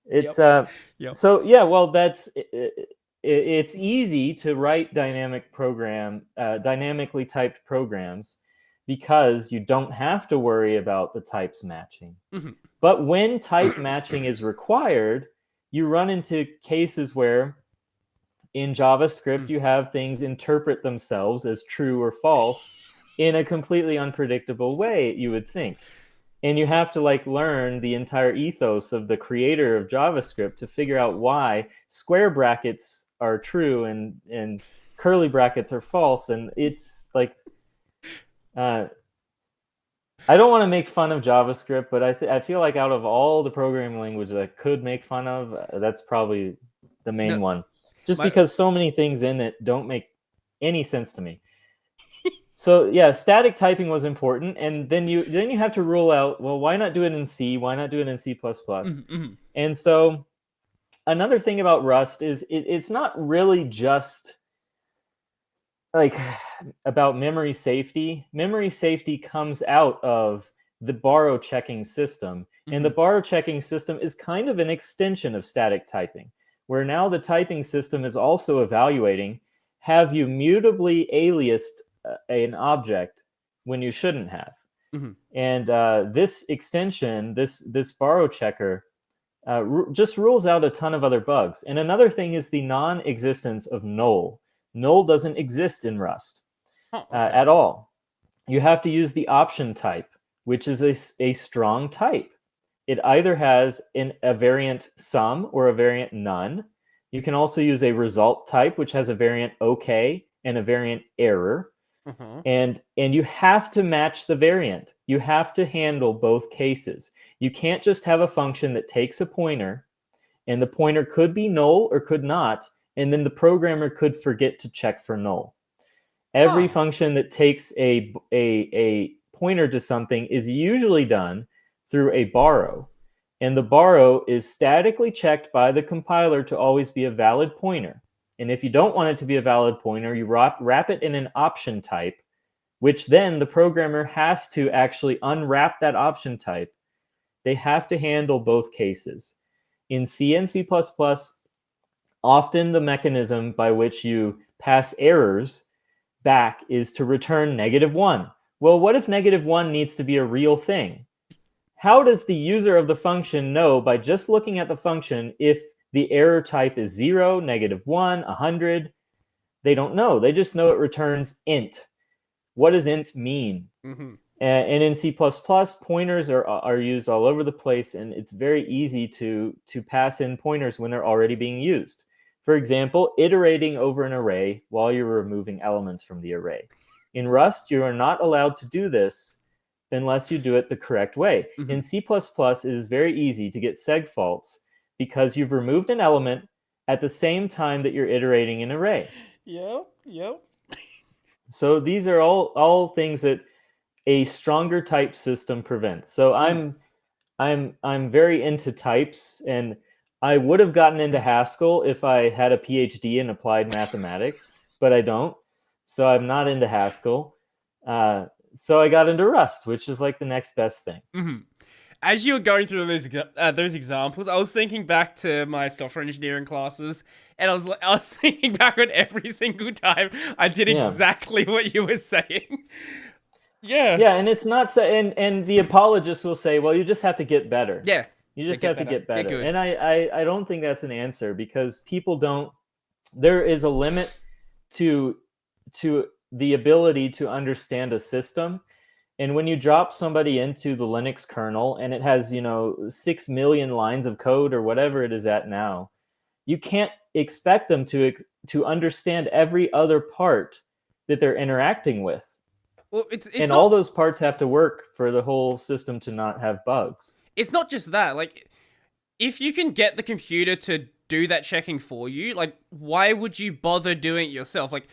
It's Yep. So yeah, well, it's easy to write dynamically typed programs because you don't have to worry about the types matching. But when type matching is required, you run into cases where in JavaScript, you have things interpret themselves as true or false in a completely unpredictable way, you would think. And you have to learn the entire ethos of the creator of JavaScript to figure out why square brackets are true and curly brackets are false. And it's I don't want to make fun of JavaScript, but I feel like out of all the programming languages I could make fun of, that's probably the main one. Because so many things in it don't make any sense to me. So yeah, static typing was important, and then you have to rule out, well, why not do it in C? Why not do it in C++? And so another thing about Rust is it's not really just about memory safety. Memory safety comes out of the borrow checking system, and the borrow checking system is kind of an extension of static typing, where now the typing system is also evaluating, have you mutably aliased an object when you shouldn't have? And this extension, this borrow checker, just rules out a ton of other bugs. And another thing is the non-existence of null. Null doesn't exist in Rust at all. You have to use the option type, which is a strong type. It either has a variant some or a variant none. You can also use a result type, which has a variant OK and a variant error. And you have to match the variant. You have to handle both cases. You can't just have a function that takes a pointer, and the pointer could be null or could not, and then the programmer could forget to check for null. Every function that takes a pointer to something is usually done through a borrow. And the borrow is statically checked by the compiler to always be a valid pointer. And if you don't want it to be a valid pointer, you wrap it in an option type, which then the programmer has to actually unwrap that option type. They have to handle both cases. In C and C++, often the mechanism by which you pass errors back is to return -1. Well, what if -1 needs to be a real thing? How does the user of the function know by just looking at the function if the error type is 0, -1, 100? They don't know. They just know it returns int. What does int mean? And in C++, pointers are used all over the place, and it's very easy to pass in pointers when they're already being used. For example, iterating over an array while you're removing elements from the array. In Rust, you are not allowed to do this unless you do it the correct way. Mhm. In C++, it is very easy to get seg faults because you've removed an element at the same time that you're iterating an array. Yep. So these are all things that a stronger type system prevents. So I'm very into types, and I would have gotten into Haskell if I had a PhD in applied mathematics, but I don't. So I'm not into Haskell. So I got into Rust, which is like the next best thing. Mhm. As you were going through those examples, I was thinking back to my software engineering classes, and I was thinking back on every single time I did Yeah. exactly what you were saying. Yeah. Yeah, and it's not so, and the apologists will say, well, you just have to get better. Yeah. You just Get have to better. get better. Get good. And I don't think that's an answer, because people don't, there is a limit to the ability to understand a system. And when you drop somebody into the Linux kernel and it has, 6 million lines of code or whatever it is at now, you can't expect them to understand every other part that they're interacting with. Well, it's And not, all those parts have to work for the whole system to not have bugs. it's not just that. Like, if you can get the computer to do that checking for you, like, why would you bother doing it yourself? Like,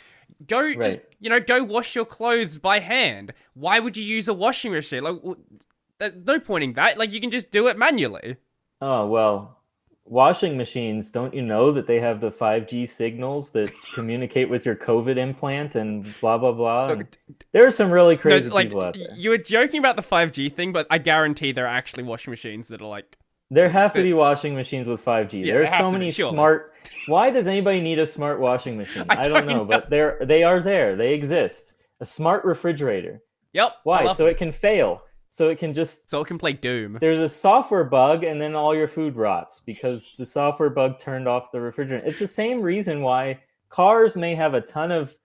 go just go wash your clothes by hand. Why would you use a washing machine? Like, no point in that. Like, you can just do it manually. Oh, well, washing machines, don't you know that they have the 5G signals that communicate with your COVID implant and blah, blah, blah? Look, And there are some really crazy like, people out there. you were joking about the 5G thing, but I guarantee there are actually washing machines that are like. There have to be washing machines with 5G. Yeah, there are there have so to be, many surely. smart. Why does anybody need a smart washing machine? I don't know, but they are there. They exist. A smart refrigerator. Yep. Why? So it can fail. So it can just. So it can play Doom. There's a software bug, and then all your food rots because the software bug turned off the refrigerant. It's the same reason why cars may have a ton of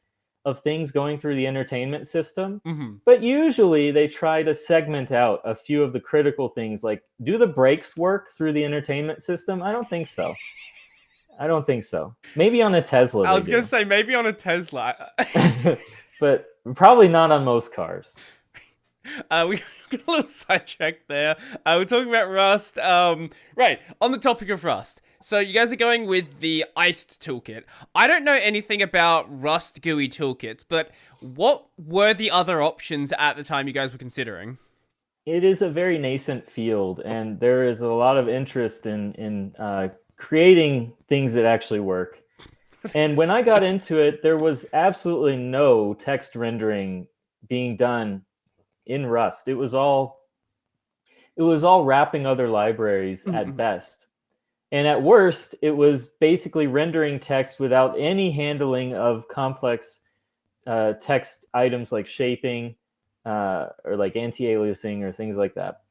things going through the entertainment system, but usually they try to segment out a few of the critical things. Like, do the brakes work through the entertainment system? I don't think so. Maybe on a Tesla. I was going to say, maybe on a Tesla. But probably not on most cars. We got a little sidetracked there. We're talking about Rust. Right, on the topic of Rust. So you guys are going with the iced toolkit. I don't know anything about Rust GUI toolkits, but what were the other options at the time you guys were considering? It is a very nascent field, and there is a lot of interest in creating things that actually work. And when I got into it, there was absolutely no text rendering being done in Rust. It was all wrapping other libraries at best. And at worst, it was basically rendering text without any handling of complex text items like shaping or like anti-aliasing or things like that.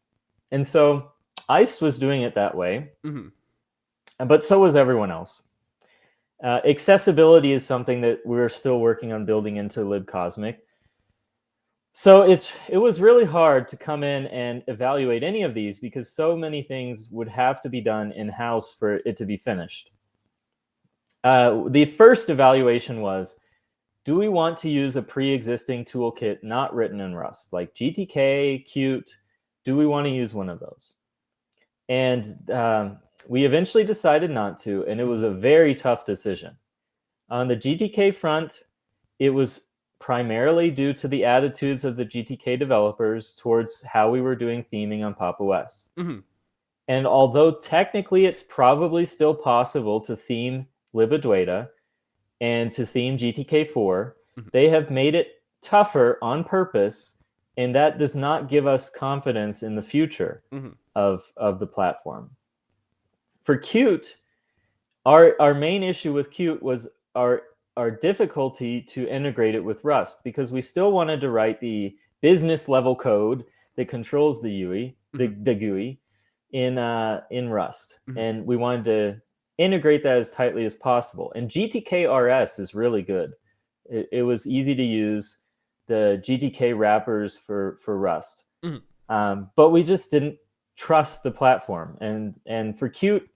And so ICE was doing it that way, but so was everyone else. Accessibility is something that we're still working on building into libcosmic. So it was really hard to come in and evaluate any of these because so many things would have to be done in-house for it to be finished. The first evaluation was, do we want to use a pre-existing toolkit not written in Rust, like GTK, Qt? Do we want to use one of those? And we eventually decided not to, and it was a very tough decision. On the GTK front, it was primarily due to the attitudes of the GTK developers towards how we were doing theming on PopOS. And although technically it's probably still possible to theme libadwaita and to theme GTK4, they have made it tougher on purpose, and that does not give us confidence in the future of the platform. For Qt, our main issue with Qt was our difficulty to integrate it with Rust, because we still wanted to write the business level code that controls the GUI, the GUI in Rust, and we wanted to integrate that as tightly as possible. And GTK RS is really good. It was easy to use. GTK wrappers for Rust. Mhm. But we just didn't trust the platform, and for Qt,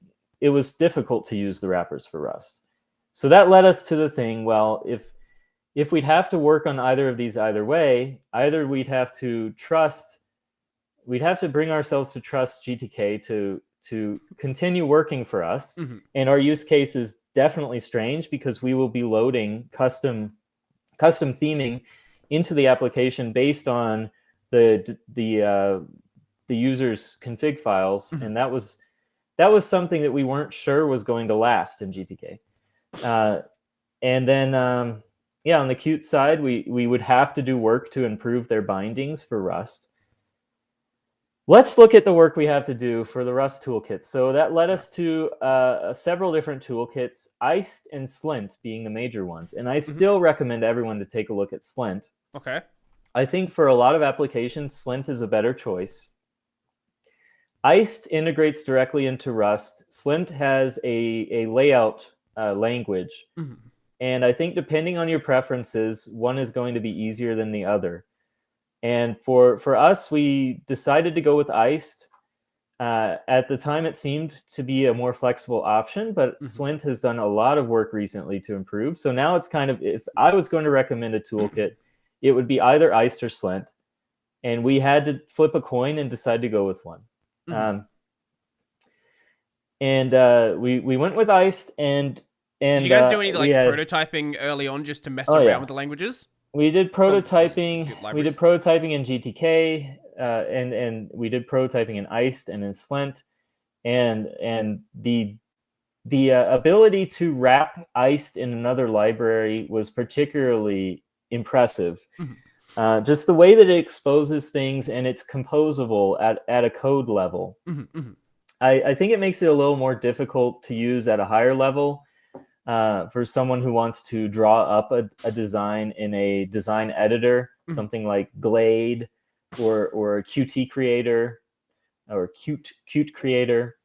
it was difficult to use the wrappers for Rust. So that led us to the thing. Well, if we'd have to work on either of these either way, either we'd have to bring ourselves to trust GTK to continue working for us. Mhm. And our use case is definitely strange because we will be loading custom theming into the application based on the user's config files, Mhm. and that was something that we weren't sure was going to last in GTK. And then yeah, on the Qt side, we would have to do work to improve their bindings for Rust. Let's look at the work we have to do for the Rust toolkits. So that led us to several different toolkits, Iced and Slint being the major ones. And I still recommend everyone to take a look at Slint. Okay. I think for a lot of applications, Slint is a better choice. Iced integrates directly into Rust. Slint has a layout language. Mhm. And I think depending on your preferences, one is going to be easier than the other. And for us, we decided to go with Iced. At the time, it seemed to be a more flexible option, but Slint has done a lot of work recently to improve. So now it's kind of, if I was going to recommend a toolkit, it would be either Iced or Slint. And we had to flip a coin and decide to go with one. Mhm. We went with Iced, and Did you guys do any we like had, prototyping early on just to mess oh around yeah, with the languages? we did Well, the prototyping. Qt We did libraries. prototyping in GTK, and we did prototyping in Iced and in Slint, and the ability to wrap Iced in another library was particularly impressive. Mhm. Just the way that it exposes things, and it's composable at a code level. Mhm. Mhm. I think it makes it a little more difficult to use at a higher level for someone who wants to draw up a design in a design editor, Mhm. something like Glade or a Qt Creator or Qt Creator,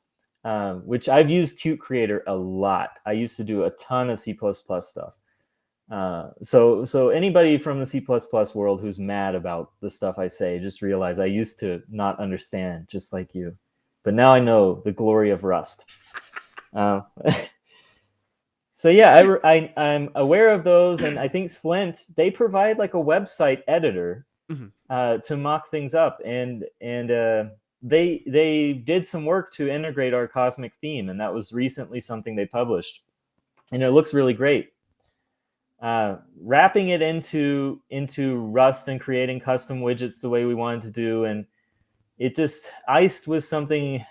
which I've used Qt Creator a lot. I used to do a ton of C++ stuff. So anybody from the C++ world who's mad about the stuff I say, just realize I used to not understand, just like you. But now I know the glory of Rust. Uh, so yeah, I'm aware of those, and I think Slint, they provide like a website editor Mhm. to mock things up, and they did some work to integrate our Cosmic theme, and that was recently something they published, and it looks really great. Wrapping it into Rust and creating custom widgets the way we wanted to do, and it just Iced was something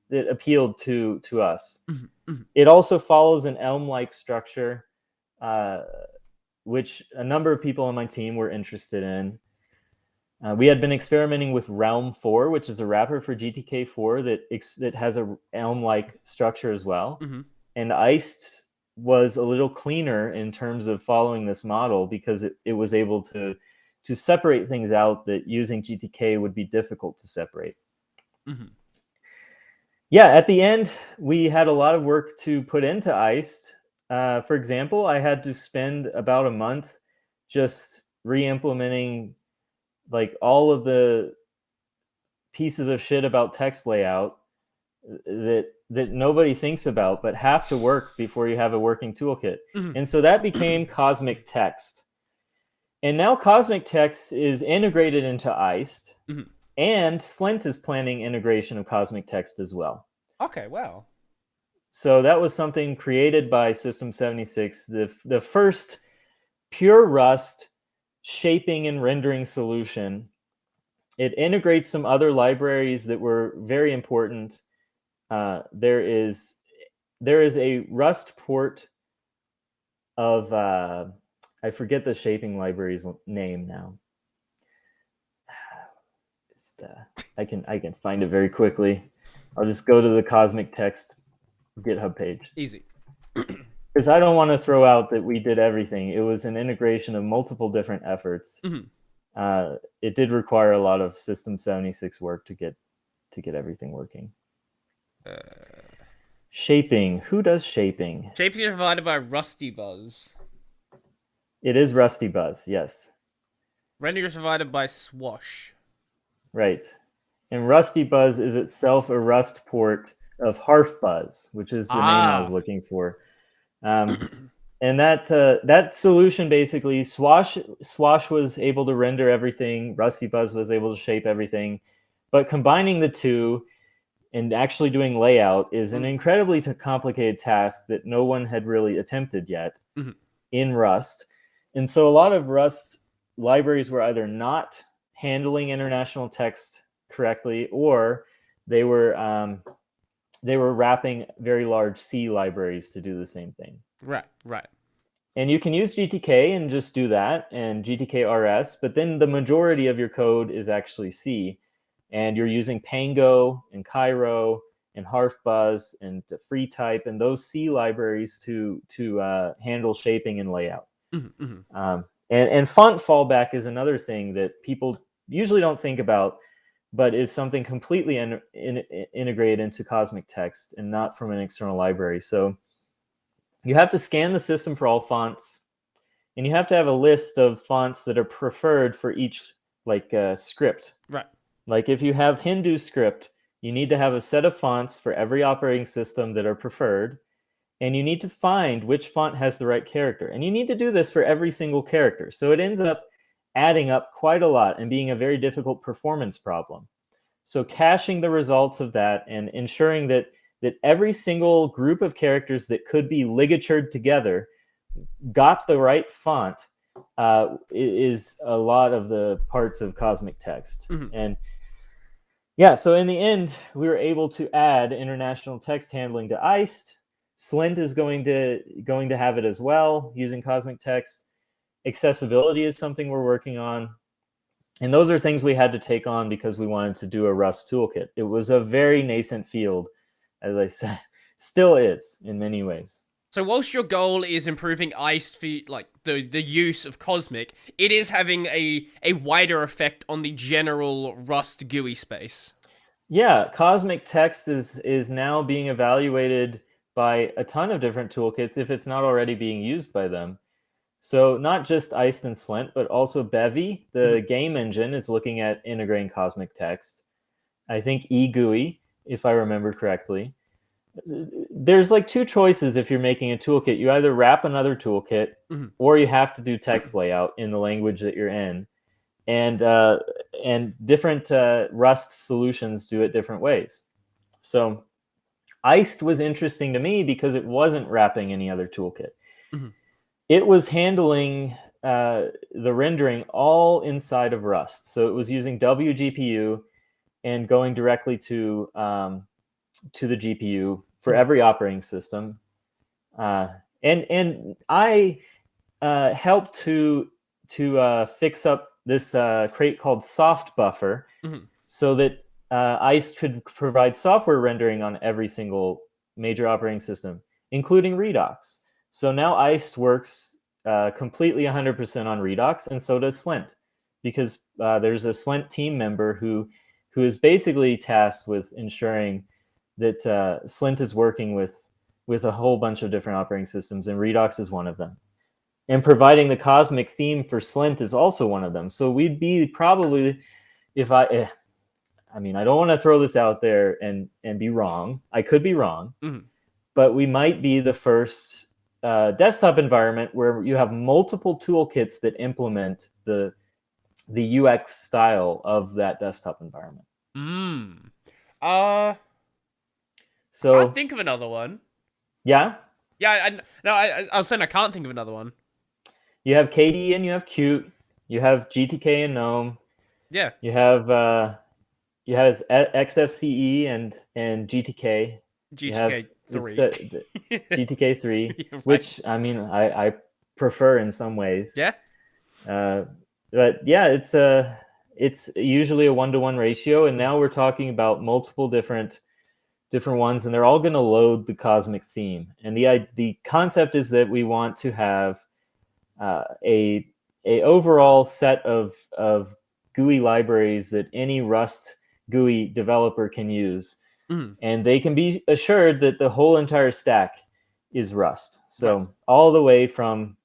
that appealed to us. Mhm. Mhm. It also follows an Elm-like structure, uh, which a number of people on my team were interested in. We had been experimenting with Realm 4, which is a wrapper for GTK4 that has a Elm-like structure as well. Mhm. And Iced was a little cleaner in terms of following this model because it was able to separate things out that using GTK would be difficult to separate. Mhm. Yeah, at the end, we had a lot of work to put into Iced. For example, I had to spend about a month just re-implementing like all of the pieces of shit about text layout that nobody thinks about but have to work before you have a working toolkit. Mhm. And so that became Cosmic Text. And now Cosmic Text is integrated into Iced, Mhm. and Slint is planning integration of Cosmic Text as well. Okay. Wow. So that was something created by System76, the first pure Rust shaping and rendering solution. It integrates some other libraries that were very important. There is a Rust port of I forget the shaping library's name now. I can find it very quickly. I'll just go to the Cosmic Text GitHub page. Easy. Because I don't want to throw out that we did everything. It was an integration of multiple different efforts. Mhm. It did require a lot of System76 work to get everything working. Shaping. Who does shaping? Shaping is provided by Rusty Buzz. It is Rusty Buzz, yes. Render is provided by Swash. Right. And Rusty Buzz is itself a Rust port of Harf Buzz, which is the name I was looking for. And that solution basically, Swash was able to render everything, Rusty Buzz was able to shape everything, but combining the two and actually doing layout is an incredibly complicated task that no one had really attempted yet in Rust. And so a lot of Rust libraries were either not handling international text correctly, or they were wrapping very large C libraries to do the same thing. Right. And you can use GTK and just do that, and GTK RS, but then the majority of your code is actually C. And you're using Pango and Cairo and Harfbuzz and FreeType and those C libraries to handle shaping and layout. And font fallback is another thing that people usually don't think about, but is something completely integrated into Cosmic Text and not from an external library. So you have to scan the system for all fonts, and you have to have a list of fonts that are preferred for each script. Right. Like if you have Hindu script, you need to have a set of fonts for every operating system that are preferred, and you need to find which font has the right character. And you need to do this for every single character. So it ends up adding up quite a lot and being a very difficult performance problem. So caching the results of that and ensuring that every single group of characters that could be ligatured together got the right font is a lot of the parts of Cosmic Text. And yeah, so in the end, we were able to add international text handling to Iced. Slint is going to have it as well using Cosmic Text. Accessibility is something we're working on. And those are things we had to take on because we wanted to do a Rust toolkit. It was a very nascent field, as I said, still is in many ways. So whilst your goal is improving Iced for the use of Cosmic, it is having a wider effect on the general Rust GUI space. Yeah, Cosmic Text is now being evaluated by a ton of different toolkits if it's not already being used by them. So not just Iced and Slint, but also Bevy, the game engine, is looking at integrating Cosmic Text. I think eGUI, if I remember correctly. There's like two choices if you're making a toolkit. You either wrap another toolkit, or you have to do text layout in the language that you're in. And different Rust solutions do it different ways. So Iced was interesting to me because it wasn't wrapping any other toolkit. It was handling the rendering all inside of Rust. So it was using WGPU and going directly to the GPU for every operating system. And I helped to fix up this crate called Soft Buffer so that Iced could provide software rendering on every single major operating system, including Redox. So now Iced works completely 100% on Redox, and so does Slint, because there's a Slint team member who is basically tasked with ensuring that Slint is working with a whole bunch of different operating systems, and Redox is one of them. And providing the Cosmic theme for Slint is also one of them. So we'd be probably, I don't want to throw this out there and be wrong. I could be wrong, but we might be the first desktop environment where you have multiple toolkits that implement the UX style of that desktop environment. So I can't think of another one. Yeah? Yeah, I was saying I can't think of another one. You have KDE and you have Qt. You have GTK and GNOME. Yeah. You have XFCE and GTK. GTK 3. GTK 3, Right. which I prefer in some ways. Yeah. But yeah, it's usually a 1-to-1 ratio, and now we're talking about multiple different ones, and they're all going to load the Cosmic theme. And the concept is that we want to have a overall set of GUI libraries that any Rust GUI developer can use. And they can be assured that the whole entire stack is Rust. So all the way from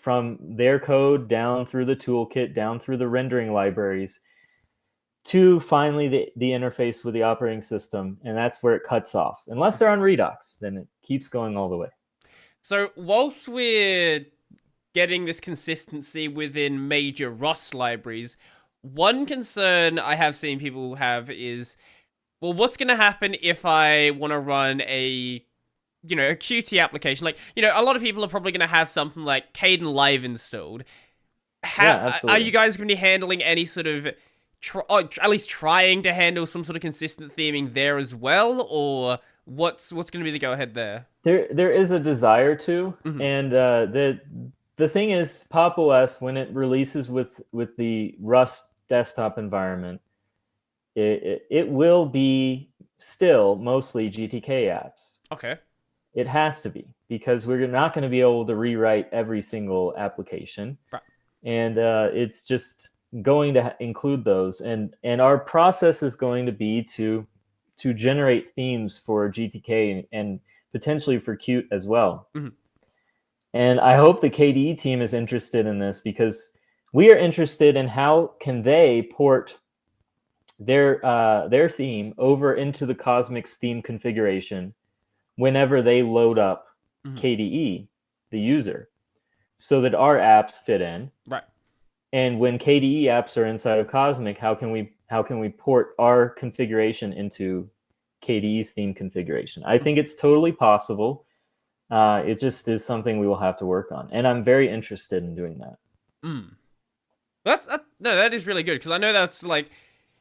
from their code down through the toolkit, down through the rendering libraries, to finally the interface with the operating system, and that's where it cuts off. Unless they're on Redux, then it keeps going all the way. So whilst we're getting this consistency within major Rust libraries, one concern I have seen people have is, well, what's going to happen if I want to run a Qt application? Like, a lot of people are probably going to have something like Kden Live installed. Yeah, Are absolutely. you guys going to be handling any sort of, or at least trying to handle some sort of consistent theming there as well, or what's going to be the go ahead there? There is a desire to, Mhm. and the thing is, PopOS, when it releases with the Rust desktop environment, it will be still mostly GTK apps. Okay. It has to be, because we're not going to be able to rewrite every single application, Right. and it's just going to include those. And our process is going to be to generate themes for GTK and potentially for Qt as well. Mhm. And I hope the KDE team is interested in this, because we are interested in how can they port their theme over into the Cosmic's theme configuration whenever they load up Mhm. KDE, the user, so that our apps fit in. Right. And when KDE apps are inside of Cosmic, how can we port our configuration into KDE's theme configuration? I think it's totally possible. It just is something we will have to work on, and I'm very interested in doing that. Mm. No, that is really good, because I know that's like,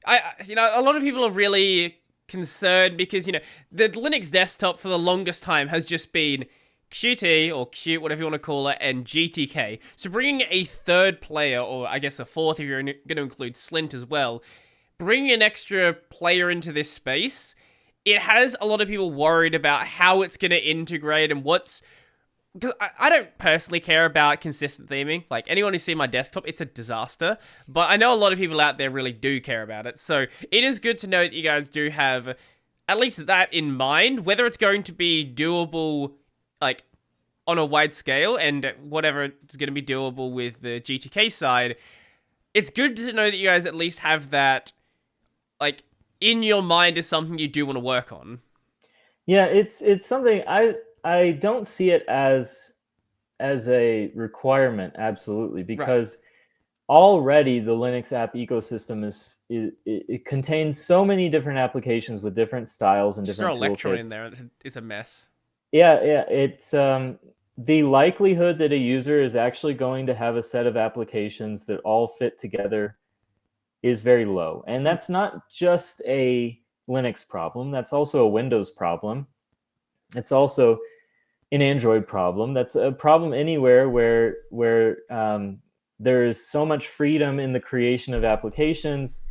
a lot of people are really concerned because the Linux desktop for the longest time has just been Qt or Qt, whatever you want to call it, and GTK. So bringing a third player, or I guess a fourth if you're going to include Slint as well, bringing an extra player into this space, it has a lot of people worried about how it's going to integrate and what's, because I don't personally care about consistent theming. Like, anyone who's seen my desktop, it's a disaster. But I know a lot of people out there really do care about it. So it is good to know that you guys do have at least that in mind. Whether it's going to be doable, like, on a wide scale, and whatever it's going to be doable with the GTK side, it's good to know that you guys at least have that, like, in your mind as something you do want to work on. Yeah, it's something I don't see it as a requirement, absolutely, Right. because already the Linux app ecosystem it contains so many different applications with different styles and Just throw different Electron in toolkits. there, it's a mess. Yeah, it's the likelihood that a user is actually going to have a set of applications that all fit together is very low. And that's not just a Linux problem, that's also a Windows problem. It's also an Android problem. That's a problem anywhere where there is so much freedom in the creation of applications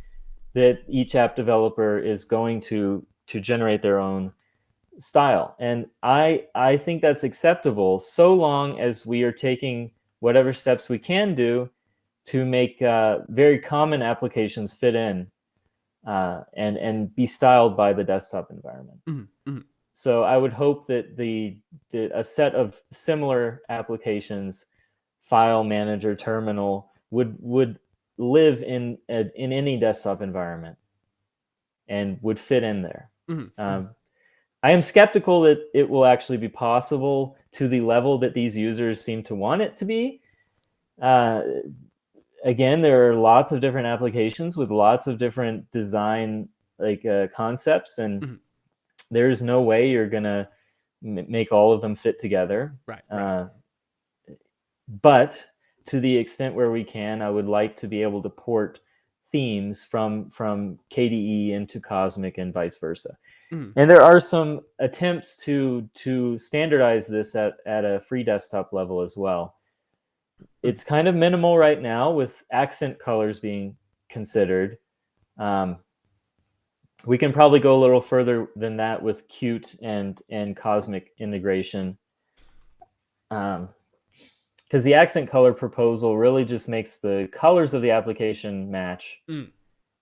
that each app developer is going to generate their own style. And I think that's acceptable, so long as we are taking whatever steps we can do to make very common applications fit in and be styled by the desktop environment. Mm-hmm. So I would hope that a set of similar applications, file manager, terminal, would live in any desktop environment and would fit in there. Mm-hmm. I am skeptical that it will actually be possible to the level that these users seem to want it to be. Again, there are lots of different applications with lots of different design concepts, and Mm-hmm. there's no way you're gonna make all of them fit together. Right. But to the extent where we can, I would like to be able to port themes from KDE into Cosmic and vice versa. Mm-hmm. And there are some attempts to standardize this at a free desktop level as well. It's kind of minimal right now, with accent colors being considered. We can probably go a little further than that with Qt and Cosmic integration. Because the accent color proposal really just makes the colors of the application match.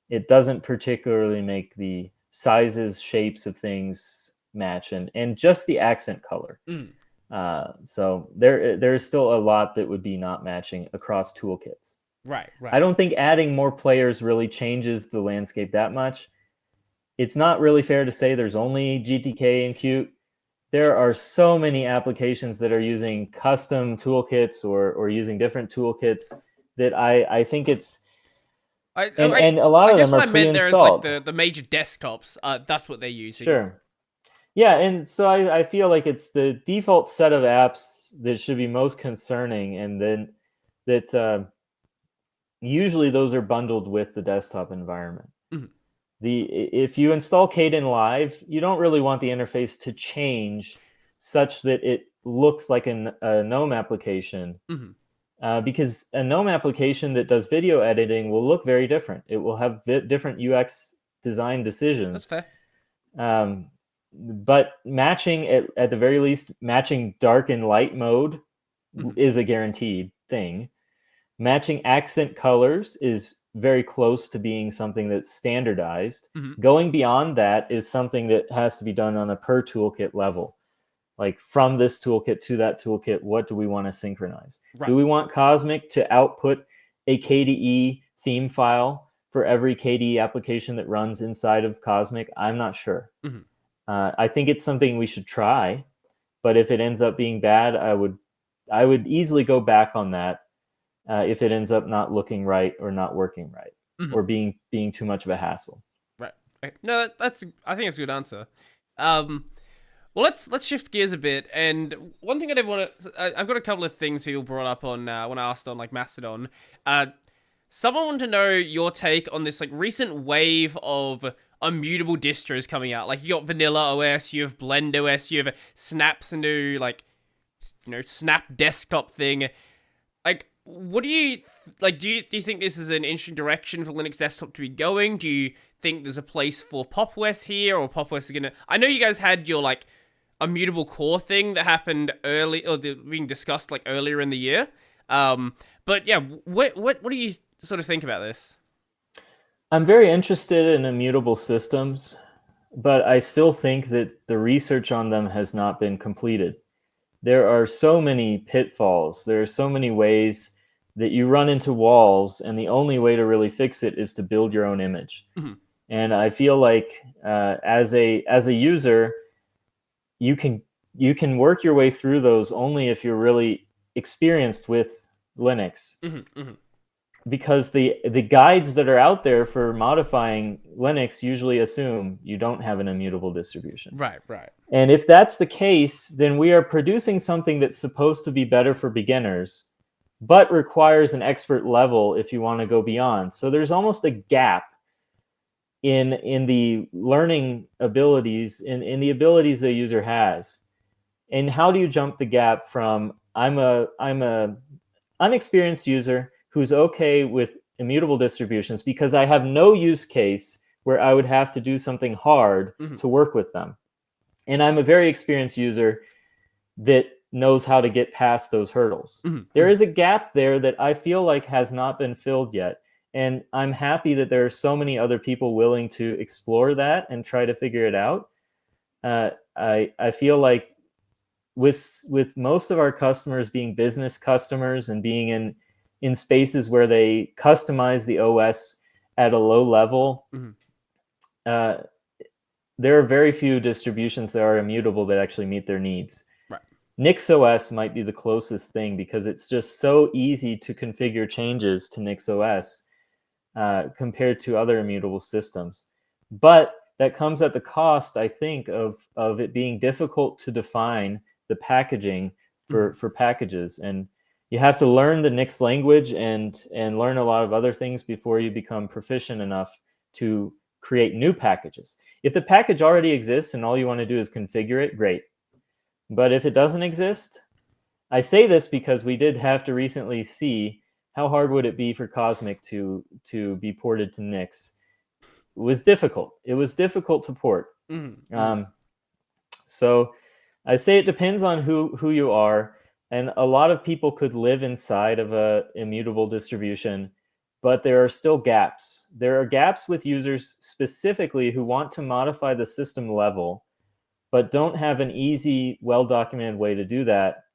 It doesn't particularly make the sizes, shapes of things match, and just the accent color. So there is still a lot that would be not matching across toolkits. Right, I right. don't think adding more players really changes the landscape that much. It's not really fair to say there's only GTK and Qt. There are so many applications that are using custom toolkits or using different toolkits that I think it's and a lot I of guess them what are I meant there is like pre-installed. the major desktops. That's what they're using. Sure. Yeah, and so I feel like it's the default set of apps that should be most concerning, and then that usually those are bundled with the desktop environment. Mhm. If you install Kden Live, you don't really want the interface to change such that it looks like a GNOME application, Mhm. because a GNOME application that does video editing will look very different. It will have different UX design That's decisions. fair. But matching, at the very least, matching dark and light mode Mhm. is a guaranteed thing. Matching accent colors is very close to being something that's standardized. Mhm. Going beyond that is something that has to be done on a per toolkit level. Like from this toolkit to that toolkit, what do we want to synchronize? Right. Do we want Cosmic to output a KDE theme file for every KDE application that runs inside of Cosmic? I'm not sure. Mhm. I think it's something we should try, but if it ends up being bad, I would easily go back on that if it ends up not looking right or not working right, Mhm. or being too much of a hassle. Right. Okay. No, that's. I think it's a good answer. Well, let's shift gears a bit. And one thing I did want to, I've got a couple of things people brought up on when I asked on like Mastodon. Someone wanted to know your take on this like recent wave of immutable distros coming out. Like you got Vanilla OS, you have Blend OS, you have Snap's new like Snap desktop thing. Like, what do you like? Do you think this is an interesting direction for Linux desktop to be going? Do you think there's a place for PopOS here, or PopOS is gonna? I know you guys had your like immutable core thing that happened early, or being discussed like earlier in the year. But yeah, what do you sort of think about this? I'm very interested in immutable systems, but I still think that the research on them has not been completed. There are so many pitfalls. There are so many ways that you run into walls, and the only way to really fix it is to build your own image. Mm-hmm. And I feel like as a user, you can work your way through those only if you're really experienced with Linux, Mm-hmm. Mm-hmm. because the guides that are out there for modifying Linux usually assume you don't have an immutable distribution. Right, right. And if that's the case, then we are producing something that's supposed to be better for beginners, but requires an expert level if you want to go beyond. So there's almost a gap in the learning abilities, in the abilities the user has. And how do you jump the gap from I'm a unexperienced user who's okay with immutable distributions because I have no use case where I would have to do something hard Mm-hmm. to work with them, and I'm a very experienced user that knows how to get past those hurdles. Mm-hmm. There is a gap there that I feel like has not been filled yet. And I'm happy that there are so many other people willing to explore that and try to figure it out. I feel like with most of our customers being business customers and being in spaces where they customize the OS at a low level, Mm-hmm. There are very few distributions that are immutable that actually meet their needs. Right. NixOS might be the closest thing because it's just so easy to configure changes to NixOS compared to other immutable systems. But that comes at the cost, I think, of it being difficult to define the packaging for packages. And you have to learn the Nix language and learn a lot of other things before you become proficient enough to create new packages. If the package already exists and all you want to do is configure it, great. But if it doesn't exist, I say this because we did have to recently see how hard would it be for Cosmic to be ported to Nix. It was difficult. It was difficult to port. Mm-hmm. So I say it depends on who you are, and a lot of people could live inside of a immutable distribution, but there are still gaps. There are gaps with users specifically who want to modify the system level but don't have an easy, well-documented way to do that.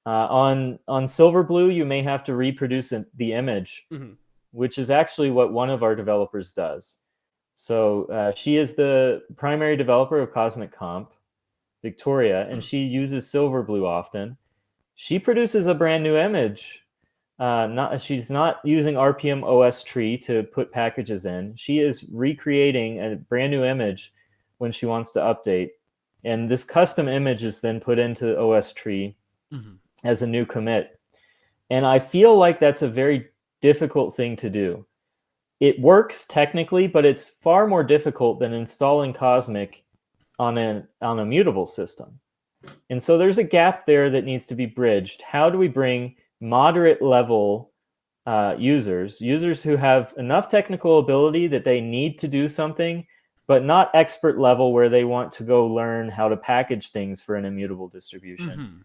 On Silverblue, you may have to reproduce the image, which is actually what one of our developers does. So she is the primary developer of Cosmic Comp, Victoria, and she uses Silverblue often. She produces a brand new image. She's not using RPM OS tree to put packages in. She is recreating a brand new image when she wants to update. And this custom image is then put into OS tree as a new commit. And I feel like that's a very difficult thing to do. It works technically, but it's far more difficult than installing Cosmic on a mutable system. And so there's a gap there that needs to be bridged. How do we bring moderate level users who have enough technical ability that they need to do something, but not expert level where they want to go learn how to package things for an immutable distribution.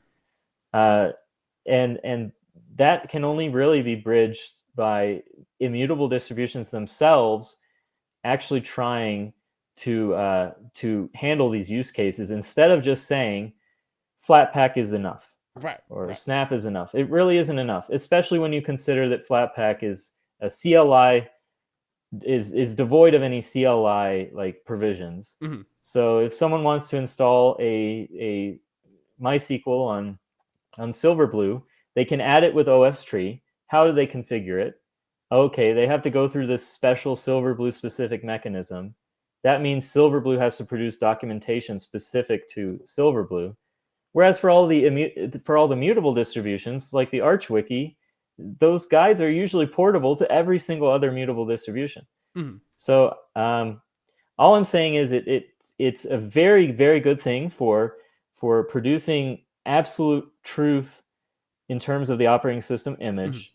And that can only really be bridged by immutable distributions themselves actually trying to handle these use cases instead of just saying Flatpak is enough. Or Snap is enough. It really isn't enough, especially when you consider that Flatpak is a CLI, is devoid of any CLI like provisions. So if someone wants to install a MySQL on Silverblue, they can add it with OS tree. How do they configure it? Okay, they have to go through this special Silverblue specific mechanism. That means Silverblue has to produce documentation specific to Silverblue. Whereas for all the mutable distributions, like the Arch Wiki, those guides are usually portable to every single other mutable distribution. So all I'm saying is it's a very, very good thing for producing absolute truth in terms of the operating system image.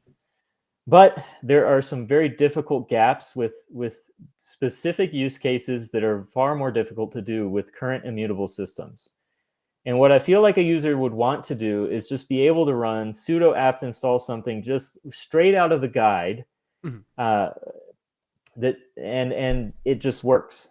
But there are some very difficult gaps with specific use cases that are far more difficult to do with current immutable systems. And what I feel like a user would want to do is just be able to run sudo apt install something just straight out of the guide, that and it just works.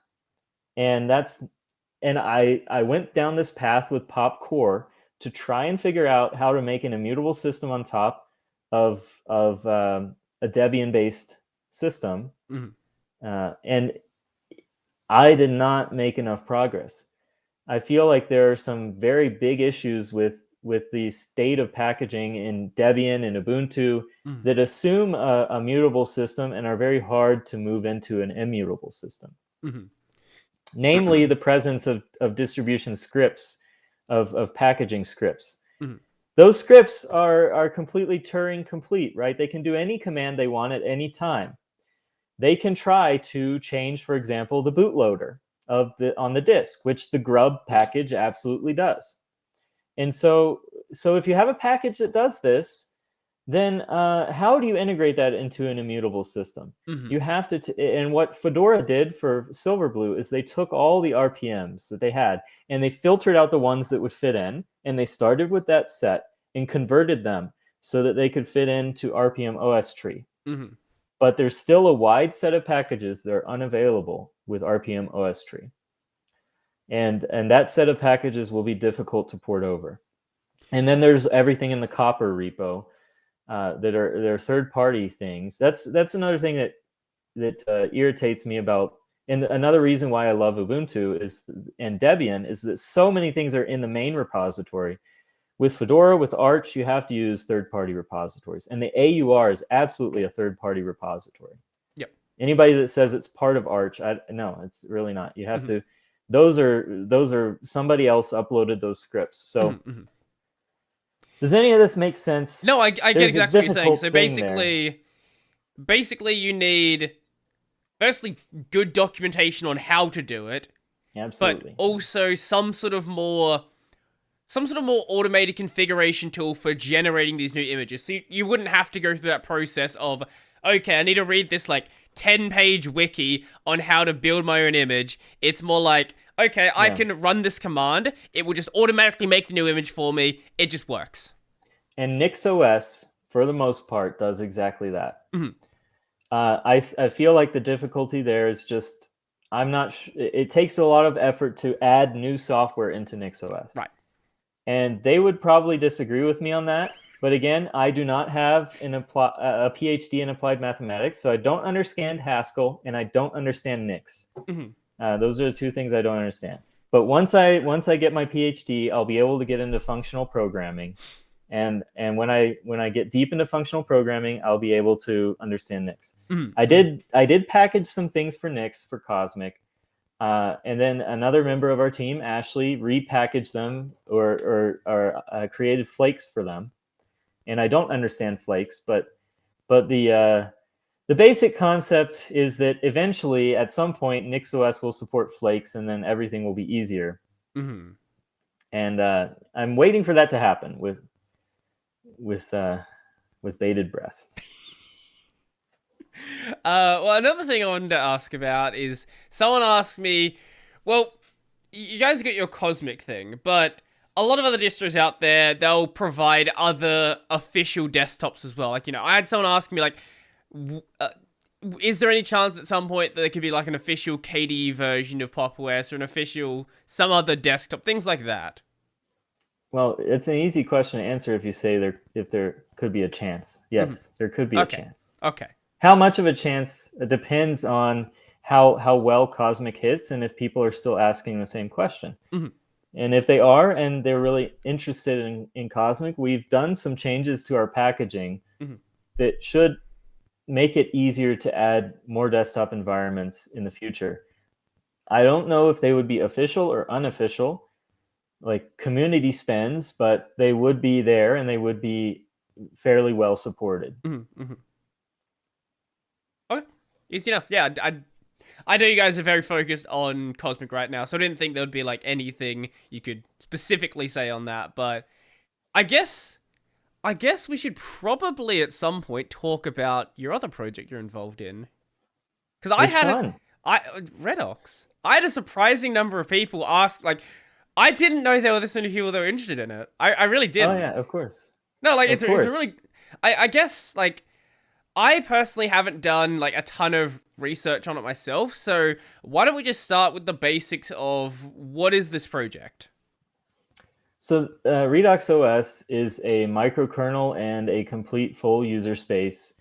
And I went down this path with PopCore to try and figure out how to make an immutable system on top of a Debian-based system, and I did not make enough progress. I feel like there are some very big issues with the state of packaging in Debian and Ubuntu that assume a mutable system and are very hard to move into an immutable system. Namely, the presence of distribution scripts, of packaging scripts. Those scripts are completely Turing complete, right? They can do any command they want at any time. They can try to change, for example, the bootloader on the disk, which the grub package absolutely does. And so if you have a package that does this, then how do you integrate that into an immutable system? You have to, and what Fedora did for Silverblue is they took all the RPMs that they had and they filtered out the ones that would fit in, and they started with that set and converted them so that they could fit into RPM OS tree. But there's still a wide set of packages that are unavailable with RPM OS tree. And that set of packages will be difficult to port over. And then there's everything in the Copper repo that are third-party things. That's another thing that irritates me about. And another reason why I love Ubuntu and Debian is that so many things are in the main repository. With Fedora, with Arch, you have to use third-party repositories. And the AUR is absolutely a third-party repository. Anybody that says it's part of Arch, no, it's really not. You have to, those are somebody else uploaded those scripts. So does any of this make sense? No, I get exactly what you're saying. So basically you need, firstly, good documentation on how to do it. Absolutely. But also some sort of more automated configuration tool for generating these new images. So you wouldn't have to go through that process of, okay, I need to read this like 10-page wiki on how to build my own image. It's more like, okay, I can run this command. It will just automatically make the new image for me. It just works. And NixOS, for the most part, does exactly that. I feel like the difficulty there is just I'm not. It takes a lot of effort to add new software into NixOS. Right. And they would probably disagree with me on that. But again, I do not have a PhD in applied mathematics, so I don't understand Haskell and I don't understand Nix. Those are the two things I don't understand. But once I get my PhD, I'll be able to get into functional programming, and when I get deep into functional programming, I'll be able to understand Nix. I did package some things for Nix for Cosmic, and then another member of our team, Ashley, repackaged them or created flakes for them. And I don't understand flakes, but the basic concept is that eventually, at some point, NixOS will support flakes, and then everything will be easier. And I'm waiting for that to happen with bated breath. Well, another thing I wanted to ask about is someone asked me, well, you guys got your Cosmic thing, but a lot of other distros out there, they'll provide other official desktops as well. Like, you know, I had someone ask me, like, is there any chance at some point that there could be like an official KDE version of PopOS or an official some other desktop, things like that? Well, it's an easy question to answer if you say if there could be a chance. Yes, there could be a chance. Okay. How much of a chance? It depends on how well Cosmic hits and if people are still asking the same question. And if they are and they're really interested in Cosmic, we've done some changes to our packaging that should make it easier to add more desktop environments in the future. I don't know if they would be official or unofficial, like community spends, but they would be there and they would be fairly well supported. Okay, easy enough. Yeah, I know you guys are very focused on Cosmic right now, so I didn't think there would be like anything you could specifically say on that, but I guess we should probably at some point talk about your other project you're involved in. Because Redox. I had a surprising number of people ask, like, I didn't know there were this many people that were interested in it. I really didn't. Oh yeah, of course. No, like it's a really, I guess like I personally haven't done like a ton of research on it myself, so why don't we just start with the basics of what is this project? So RedoxOS is a microkernel and a complete full user space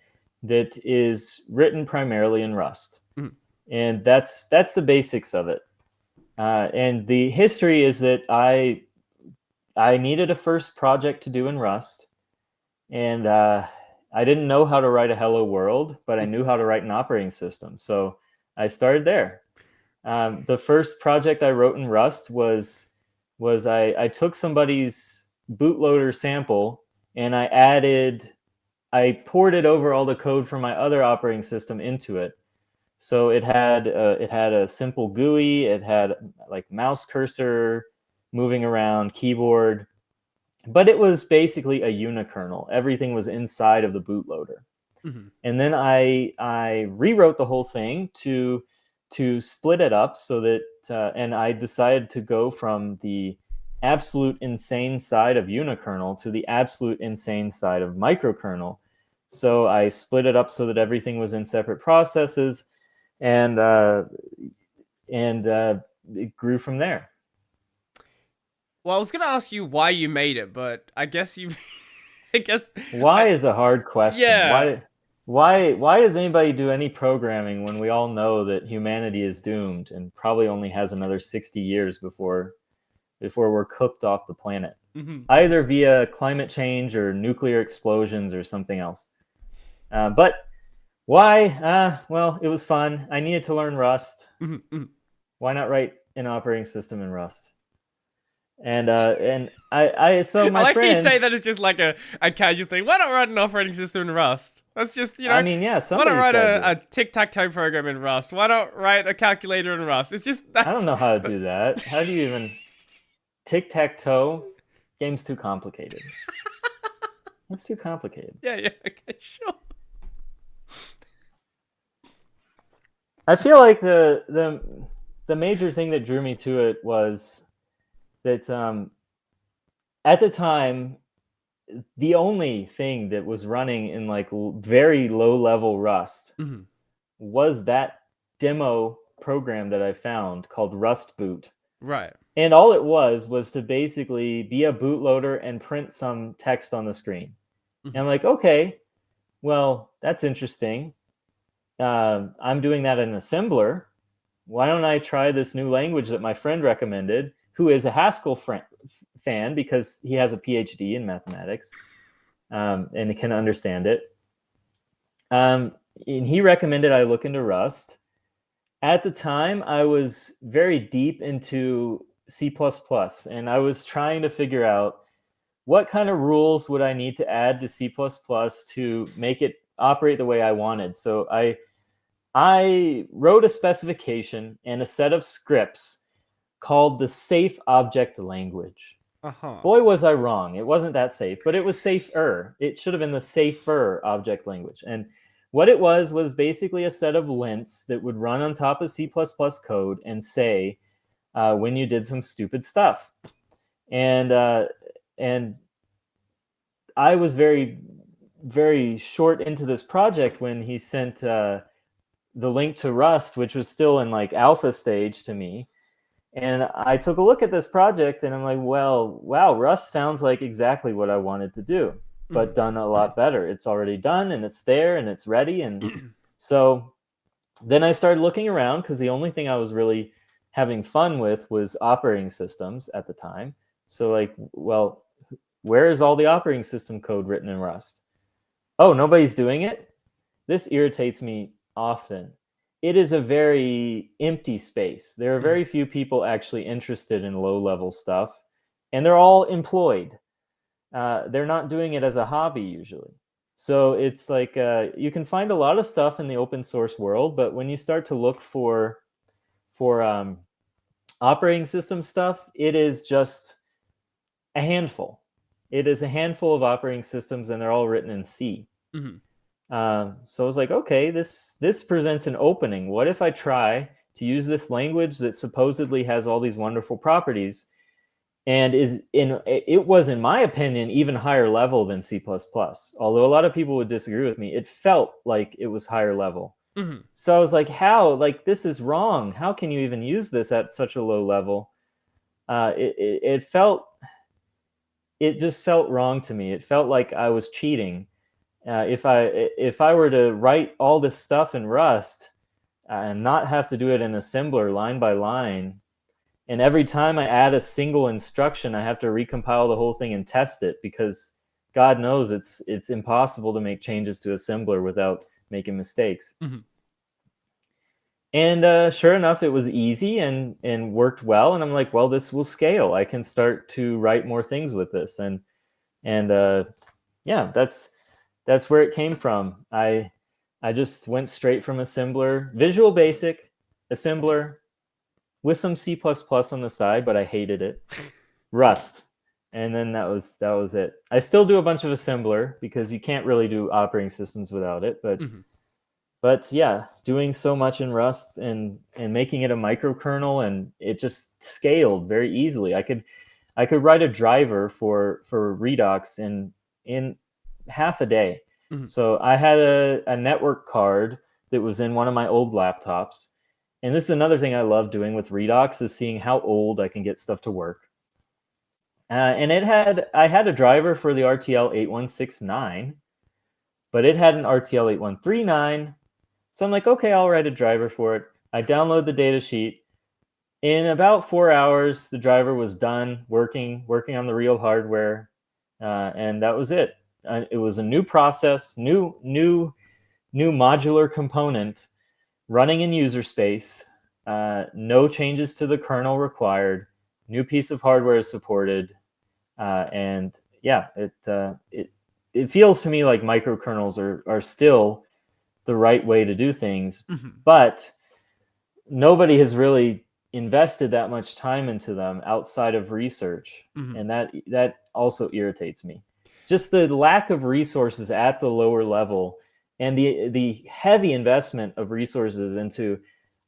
that is written primarily in Rust. And that's the basics of it. And the history is that I needed a first project to do in Rust, and I didn't know how to write a hello world, but I knew how to write an operating system. So I started there. The first project I wrote in Rust was I took somebody's bootloader sample and I ported over all the code from my other operating system into it. So it had a simple GUI, it had like mouse cursor moving around, keyboard, but it was basically a unikernel. Everything was inside of the bootloader. And then I rewrote the whole thing to split it up so that, and I decided to go from the absolute insane side of unikernel to the absolute insane side of microkernel. So I split it up so that everything was in separate processes, and it grew from there. Well, I was gonna ask you why you made it, but I guess you, why is a hard question. Yeah. Why does anybody do any programming when we all know that humanity is doomed and probably only has another 60 years before we're cooked off the planet, either via climate change or nuclear explosions or something else? But why? Well, it was fun. I needed to learn Rust. Why not write an operating system in Rust? And I so my I like friend, you say that as just like a casual thing. Why not write an operating system in Rust? That's just, you know. I mean, yeah. Why not write a tic-tac-toe program in Rust? Why not write a calculator in Rust? It's just I don't know how to do that. How do you even tic-tac-toe? Game's too complicated. It's too complicated. Yeah. Okay, sure. I feel like the major thing that drew me to it was that at the time, the only thing that was running in like very low level Rust was that demo program that I found called Rust Boot. Right. And all it was to basically be a bootloader and print some text on the screen. And I'm like, okay, well, that's interesting. I'm doing that in assembler. Why don't I try this new language that my friend recommended, who is a Haskell fan because he has a PhD in mathematics and can understand it. And he recommended I look into Rust. At the time, I was very deep into C++, and I was trying to figure out what kind of rules would I need to add to C++ to make it operate the way I wanted. So I wrote a specification and a set of scripts called the safe object language. Boy, was I wrong. It wasn't that safe, but it was safer. It should have been the safer object language. And what it was basically a set of lints that would run on top of C++ code and say when you did some stupid stuff. And I was very, very short into this project when he sent the link to Rust, which was still in like alpha stage to me. And I took a look at this project and I'm like, well, wow, Rust sounds like exactly what I wanted to do, but done a lot better. It's already done and it's there and it's ready. And so then I started looking around because the only thing I was really having fun with was operating systems at the time. So like, well, where is all the operating system code written in Rust? Oh, nobody's doing it? This irritates me often. It is a very empty space. There are very few people actually interested in low-level stuff, and they're all employed. They're not doing it as a hobby usually. So it's like you can find a lot of stuff in the open source world, but when you start to look for operating system stuff, it is just a handful. It is a handful of operating systems, and they're all written in C. So I was like, okay, this presents an opening. What if I try to use this language that supposedly has all these wonderful properties and it was, in my opinion, even higher level than C++. Although a lot of people would disagree with me, it felt like it was higher level. So I was like, how? Like, this is wrong. How can you even use this at such a low level? It just felt wrong to me. It felt like I was cheating. If I were to write all this stuff in Rust and not have to do it in assembler line by line, and every time I add a single instruction, I have to recompile the whole thing and test it because God knows it's impossible to make changes to assembler without making mistakes. And sure enough, it was easy and worked well. And I'm like, well, this will scale. I can start to write more things with this. And yeah, that's where it came from. I just went straight from assembler, Visual Basic, assembler, with some C++ on the side, but I hated it. Rust. And then that was it. I still do a bunch of assembler because you can't really do operating systems without it. But yeah, doing so much in Rust and making it a microkernel, and it just scaled very easily. I could write a driver for Redox in half a day. So I had a network card that was in one of my old laptops. And this is another thing I love doing with Redox, is seeing how old I can get stuff to work. And I had a driver for the RTL 8169, but it had an RTL 8139. So I'm like, okay, I'll write a driver for it. I download the data sheet. In about 4 hours, the driver was done working on the real hardware, and that was it. It was a new process, new modular component running in user space. No changes to the kernel required. New piece of hardware is supported, and yeah, it feels to me like microkernels are still the right way to do things, but nobody has really invested that much time into them outside of research, and that also irritates me. Just the lack of resources at the lower level, and the heavy investment of resources into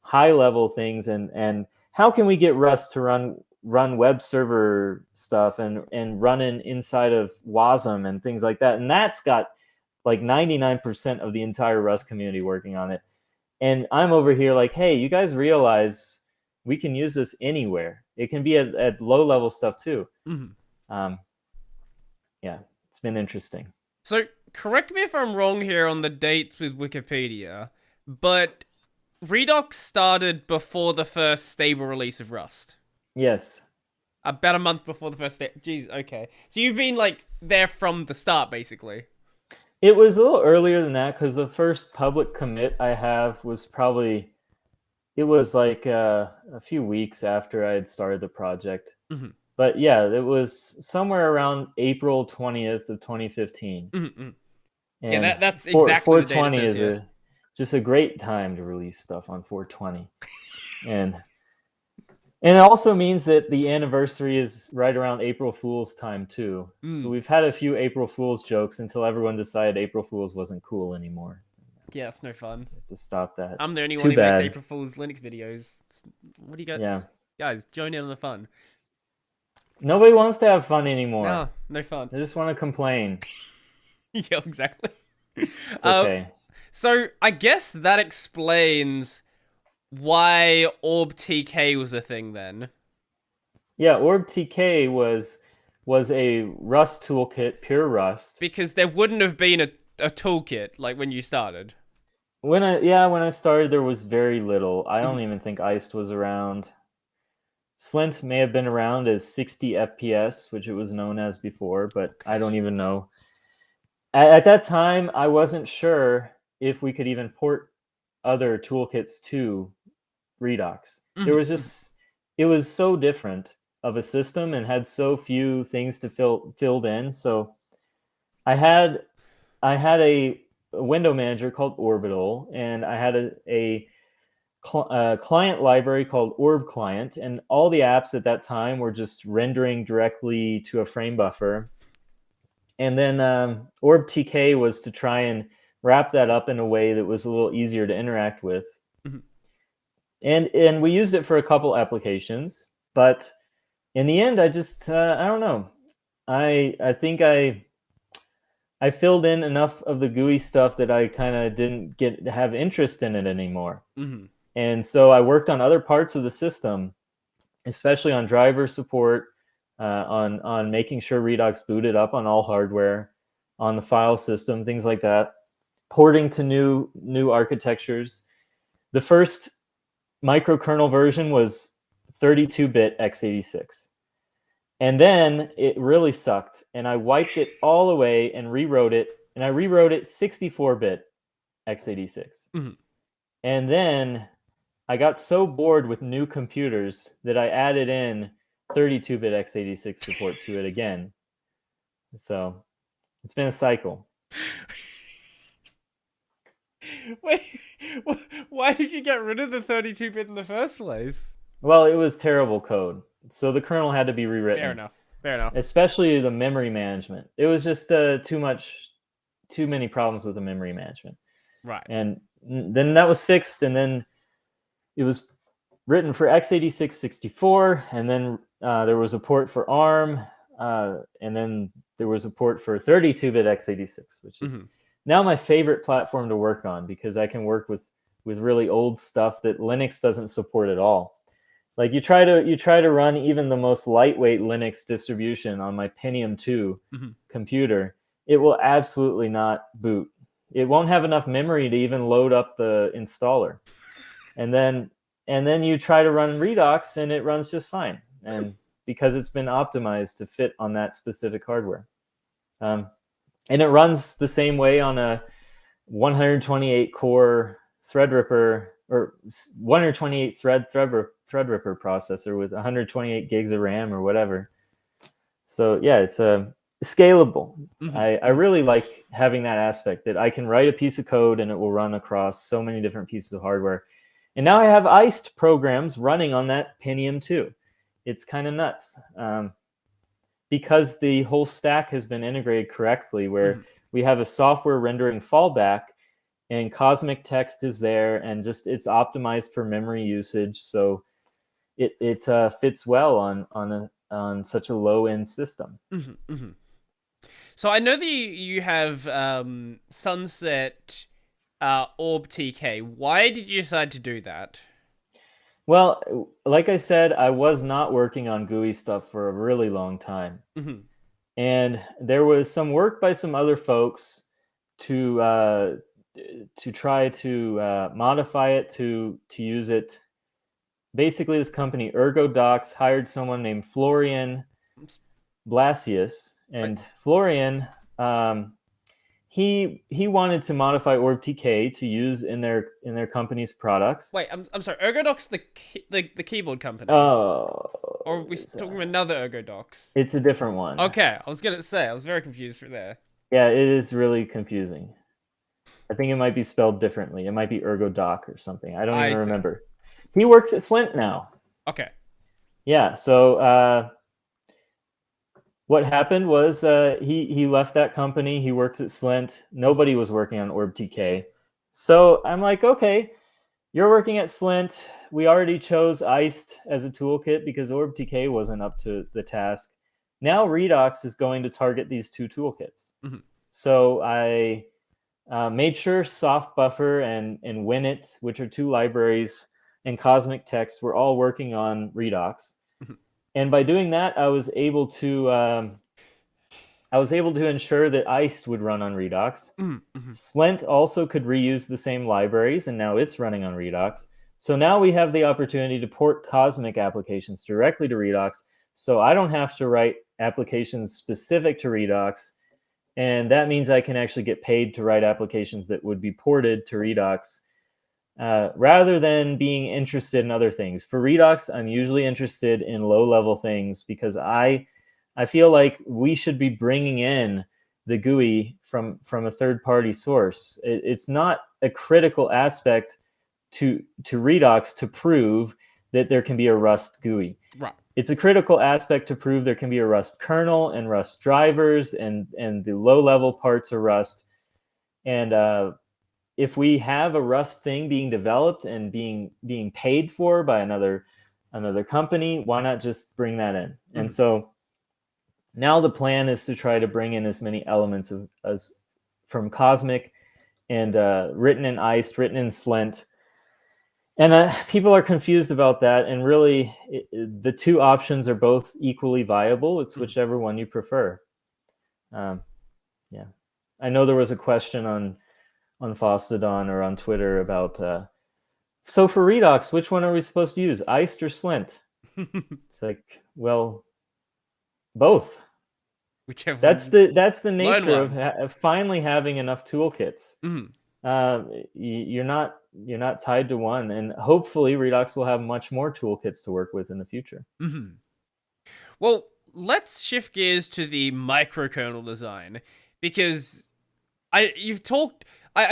high level things, and how can we get Rust to run web server stuff and run inside of WASM and things like that, and that's got like 99% of the entire Rust community working on it. And I'm over here like, hey, you guys realize we can use this anywhere. It can be at low level stuff too. Mhm. Um, yeah, it's been interesting. So, correct me if I'm wrong here on the dates with Wikipedia, but Redox started before the first stable release of Rust. Yes. About a month before the first Jeez, okay. So you've been, like, there from the start, basically. It was a little earlier than that because the first public commit I have was probably, it was like a few weeks after I had started the project. Mhm. But yeah, it was somewhere around April 20th of 2015. Mhm. Yeah, And that's exactly the date it 420 says is here. just a great time to release stuff on 420. And it also means that the anniversary is right around April Fool's time too. So Mm. we've had a few April Fool's jokes until everyone decided April Fool's wasn't cool anymore. Yeah, it's no fun. To stop that. I'm the only one Too who makes bad. April Fool's Linux videos. What do you got? Yeah. Guys, join in on the fun. Nobody wants to have fun anymore. No, no fun. They just want to complain. Yeah, exactly. It's Uh, okay. so I guess that explains why Orb TK was a thing then. Yeah, OrbTK was a Rust toolkit, pure Rust. Because there wouldn't have been a toolkit like when you started. When I started, there was very little. I don't Mhm. even think Iced was around. Slint may have been around as 60 FPS, which it was known as before, but I don't even know. At that time, I wasn't sure if we could even port other toolkits to Redox. There Mhm, was mhm. just, it was so different of a system and had so few things to filled in. So I had a window manager called Orbital, and I had a client library called Orb Client, and all the apps at that time were just rendering directly to a frame buffer. And then Orb TK was to try and wrap that up in a way that was a little easier to interact with. Mhm. And we used it for a couple applications, but in the end, I just I don't know. I think I filled in enough of the GUI stuff that I kind of didn't get have interest in it anymore. Mhm. And so I worked on other parts of the system, especially on driver support, on making sure Redox booted up on all hardware, on the file system, things like that, porting to new architectures. The first microkernel version was 32-bit x86. And then it really sucked, and I wiped it all away and rewrote it, and I rewrote it 64-bit x86. Mhm. And then I got so bored with new computers that I added in 32-bit x86 support to it again. So it's been a cycle. Wait, why did you get rid of the 32-bit in the first place? Well, it was terrible code. So the kernel had to be Fair rewritten, enough. Fair enough. especially the memory management. It was just too many problems with the memory management. Right. And then that was fixed, and then it was written for x86 64, and then there was a port for ARM, and then there was a port for 32-bit x86, which is Mhm. now my favorite platform to work on because I can work with really old stuff that Linux doesn't support at all. Like you try to run even the most lightweight Linux distribution on my Pentium 2 Mhm. computer, it will absolutely not boot. It won't have enough memory to even load up the installer. And then you try to run Redox and it runs just fine. And because it's been optimized to fit on that specific hardware. And it runs the same way on a 128 core Threadripper or 128 Threadripper processor with 128 gigs of RAM or whatever. So yeah, it's scalable. Mhm. I Mhm. really like having that aspect that I can write a piece of code and it will run across so many different pieces of hardware. And now I have iced programs running on that Pentium 2. It's kind of nuts. Because the whole stack has been integrated correctly, where Mhm. we have a software rendering fallback and Cosmic Text is there, and just it's optimized for memory usage, so it fits well on such a low end system. Mhm. Mhm. So I know that you have Sunset OrbTK. Why did you decide to do that? Well, like I said, I was not working on GUI stuff for a really long time. Mhm. And there was some work by some other folks to try to modify it to use it. Basically, this company Ergodox hired someone named Florian Blasius, Wait, and Florian he wanted to modify OrbTK to use in their company's products. I'm sorry. Ergodox, the keyboard company, Oh, or are we talking about another Ergodox? it's a different one. Okay, I was gonna say I was very confused for there. Yeah, it is really confusing. I think it might be spelled differently. It might be Ergodoc or something. I don't even I see. remember. He works at Slint now. Okay. Yeah. So what happened was he left that company. He works at Slint. Nobody was working on OrbTK. So I'm like, okay, you're working at Slint. We already chose Iced as a toolkit because OrbTK wasn't up to the task. Now Redox is going to target these two toolkits. Mhm. So I made sure Soft Buffer and Winit, which are two libraries, and Cosmic Text were all working on Redox. Mhm. And by doing that, I was able to ensure that Iced would run on Redox. Mhm. Mhm. Slint also could reuse the same libraries, and now it's running on Redox. So now we have the opportunity to port Cosmic applications directly to Redox, so I don't have to write applications specific to Redox, and that means I can actually get paid to write applications that would be ported to Redox rather than being interested in other things. For Redox, I'm usually interested in low-level things because I feel like we should be bringing in the GUI from a third-party source. It's not a critical aspect to Redox to prove that there can be a Rust GUI. Right. It's a critical aspect to prove there can be a Rust kernel and Rust drivers and the low-level parts of Rust. And if we have a Rust thing being developed and being paid for by another company, why not just bring that in? Mm-hmm. And so now the plan is to try to bring in as many elements as from Cosmic and written in Iced, written in Slint. And people are confused about that. And really, the two options are both equally viable. It's whichever one you prefer. Yeah. I know there was a question on Fosstodon or on Twitter about, so for Redox, which one are we supposed to use, Iced or Slint? It's like, well, both. Whichever. That's the nature of finally having enough toolkits. Mm. You're not tied to one, and hopefully Redox will have much more toolkits to work with in the future. Mm-hmm. Well, let's shift gears to the microkernel design, because I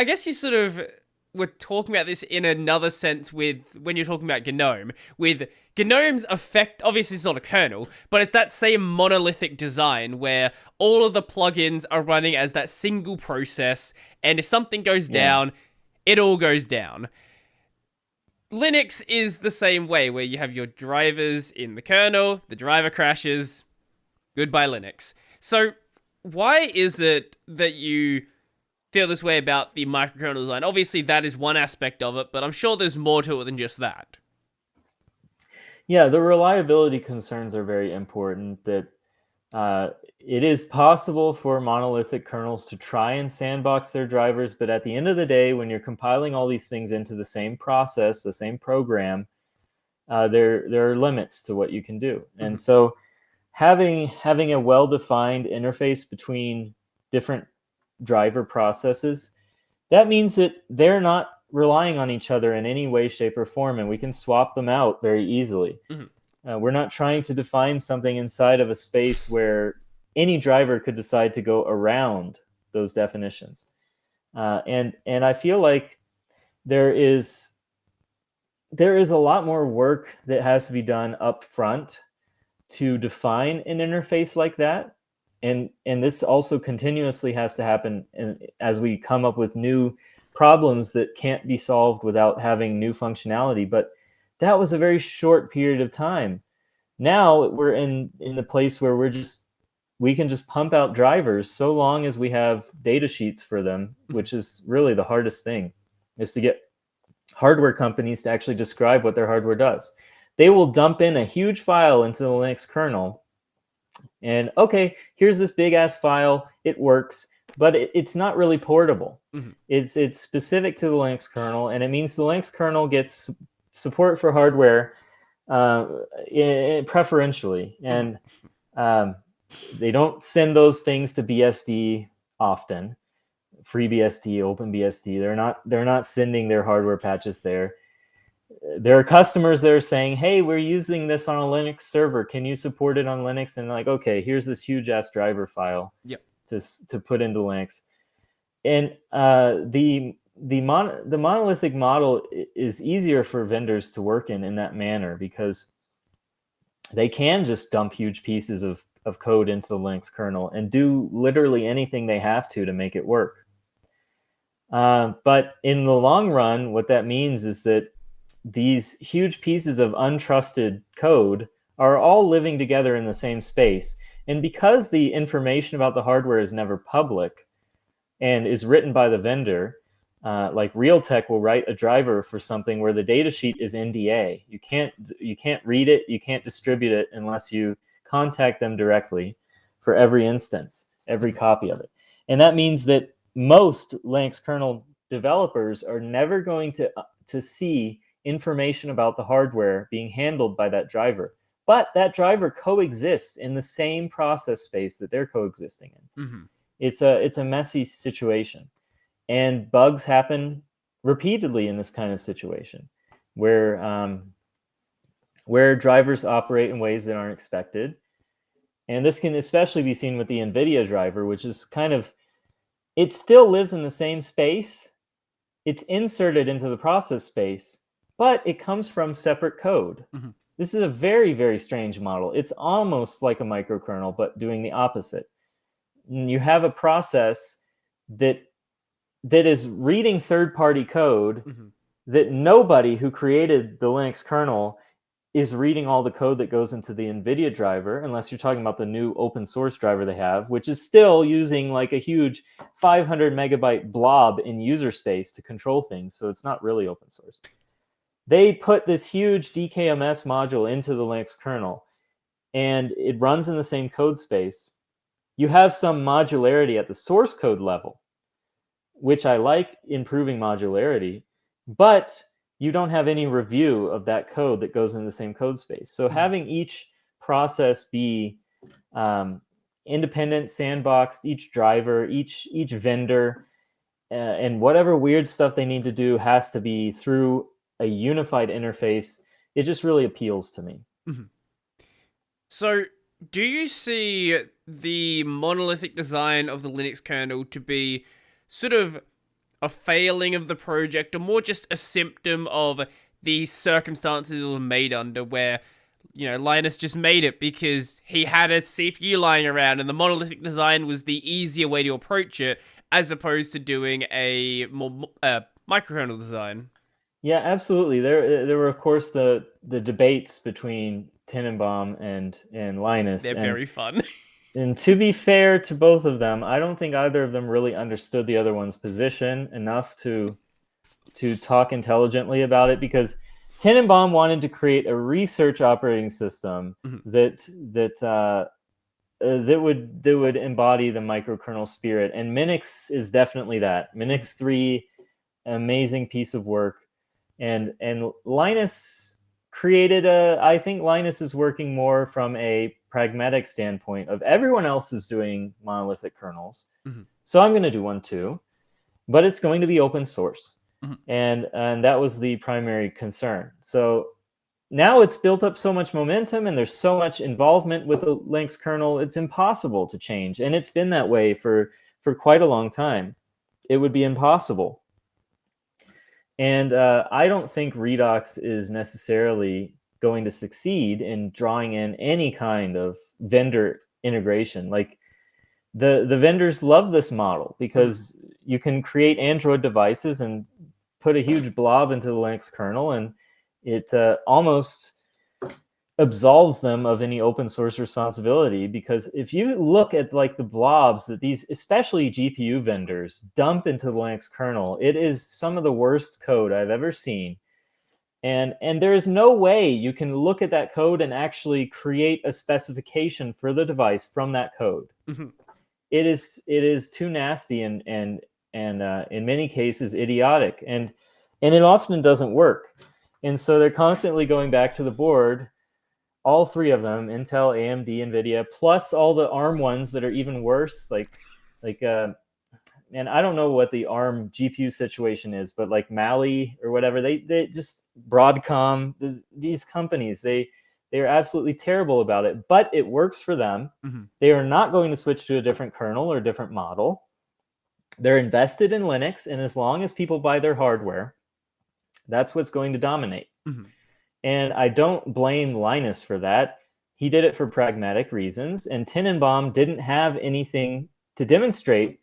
guess you sort of were talking about this in another sense with when you're talking about GNOME. With GNOME's effect, obviously it's not a kernel, but it's that same monolithic design where all of the plugins are running as that single process, and if something goes down, it all goes down. Linux is the same way, where you have your drivers in the kernel, the driver crashes, goodbye Linux. So why is it that you feel this way about the microkernel design? Obviously that is one aspect of it, but I'm sure there's more to it than just that. Yeah, the reliability concerns are very important. That it is possible for monolithic kernels to try and sandbox their drivers, but at the end of the day, when you're compiling all these things into the same process, the same program, there are limits to what you can do. Mm-hmm. And so having a well-defined interface between different driver processes, that means that they're not relying on each other in any way, shape, or form, and we can swap them out very easily. Mm-hmm. We're not trying to define something inside of a space where any driver could decide to go around those definitions. And I feel like there is a lot more work that has to be done up front to define an interface like that. And this also continuously has to happen as we come up with new problems that can't be solved without having new functionality. But that was a very short period of time. Now we're in the place where we can just pump out drivers so long as we have data sheets for them, which is really the hardest thing. is to get hardware companies to actually describe what their hardware does. They will dump in a huge file into the Linux kernel, and okay, here's this big ass file, it works, but it's not really portable. It's specific to the Linux kernel, and it means the Linux kernel gets support for hardware preferentially, and they don't send those things to BSD often. FreeBSD, OpenBSD, they're not sending their hardware patches there. There are customers that are saying, hey, we're using this on a Linux server, can you support it on Linux? And like, okay, here's this huge ass driver file to put into Linux. And the monolithic model is easier for vendors to work in that manner, because they can just dump huge pieces of code into the Linux kernel and do literally anything they have to make it work. But in the long run, what that means is that these huge pieces of untrusted code are all living together in the same space. And because the information about the hardware is never public and is written by the vendor, like Realtek will write a driver for something where the datasheet is NDA. You can't read it, you can't distribute it unless you contact them directly for every instance, every copy of it. And that means that most Linux kernel developers are never going to see information about the hardware being handled by that driver. But that driver coexists in the same process space that they're coexisting in. It's a messy situation. And bugs happen repeatedly in this kind of situation, where drivers operate in ways that aren't expected. And this can especially be seen with the NVIDIA driver, which is it still lives in the same space. It's inserted into the process space, but it comes from separate code. This is a very, very strange model. It's almost like a microkernel, but doing the opposite. You have a process that is reading third-party code that nobody who created the Linux kernel is reading all the code that goes into the NVIDIA driver, unless you're talking about the new open source driver they have, which is still using like a huge 500 megabyte blob in user space to control things. So it's not really open source. They put this huge DKMS module into the Linux kernel, and it runs in the same code space. You have some modularity at the source code level, which I like, improving modularity, but you don't have any review of that code that goes in the same code space. So having each process be independent, sandboxed, each driver, each vendor, and whatever weird stuff they need to do has to be through a unified interface. It just really appeals to me. So do you see the monolithic design of the Linux kernel to be sort of a failing of the project, or more just a symptom of the circumstances it was made under, where, you know, Linus just made it because he had a CPU lying around and the monolithic design was the easier way to approach it, as opposed to doing a more microkernel design? Yeah, absolutely. There were, of course, the debates between Tenenbaum and Linus. They're very fun. And to be fair to both of them, I don't think either of them really understood the other one's position enough to talk intelligently about it, because Tenenbaum wanted to create a research operating system that would embody the microkernel spirit, and Minix is definitely that. Minix 3, amazing piece of work, and Linus created I think Linus is working more from a pragmatic standpoint of everyone else is doing monolithic kernels, so I'm going to do one too, but it's going to be open source. And that was the primary concern. So now it's built up so much momentum and there's so much involvement with the Linux kernel, it's impossible to change. And it's been that way for quite a long time. It would be impossible. And I don't think Redox is necessarily going to succeed in drawing in any kind of vendor integration. Like the vendors love this model because you can create Android devices and put a huge blob into the Linux kernel, and it almost absolves them of any open source responsibility, because if you look at like the blobs that these, especially GPU vendors, dump into the Linux kernel, it is some of the worst code I've ever seen. And there is no way you can look at that code and actually create a specification for the device from that code. Mm-hmm. It is too nasty and in many cases idiotic, and it often doesn't work. And so they're constantly going back to the board, all three of them, Intel, AMD, NVIDIA, plus all the ARM ones that are even worse, and I don't know what the ARM GPU situation is, but like Mali or whatever, they just, Broadcom, these companies, they are absolutely terrible about it, but it works for them. Mm-hmm. They are not going to switch to a different kernel or a different model. They're invested in Linux, and as long as people buy their hardware, that's what's going to dominate. Mm-hmm. And I don't blame Linus for that. He did it for pragmatic reasons, and Tenenbaum didn't have anything to demonstrate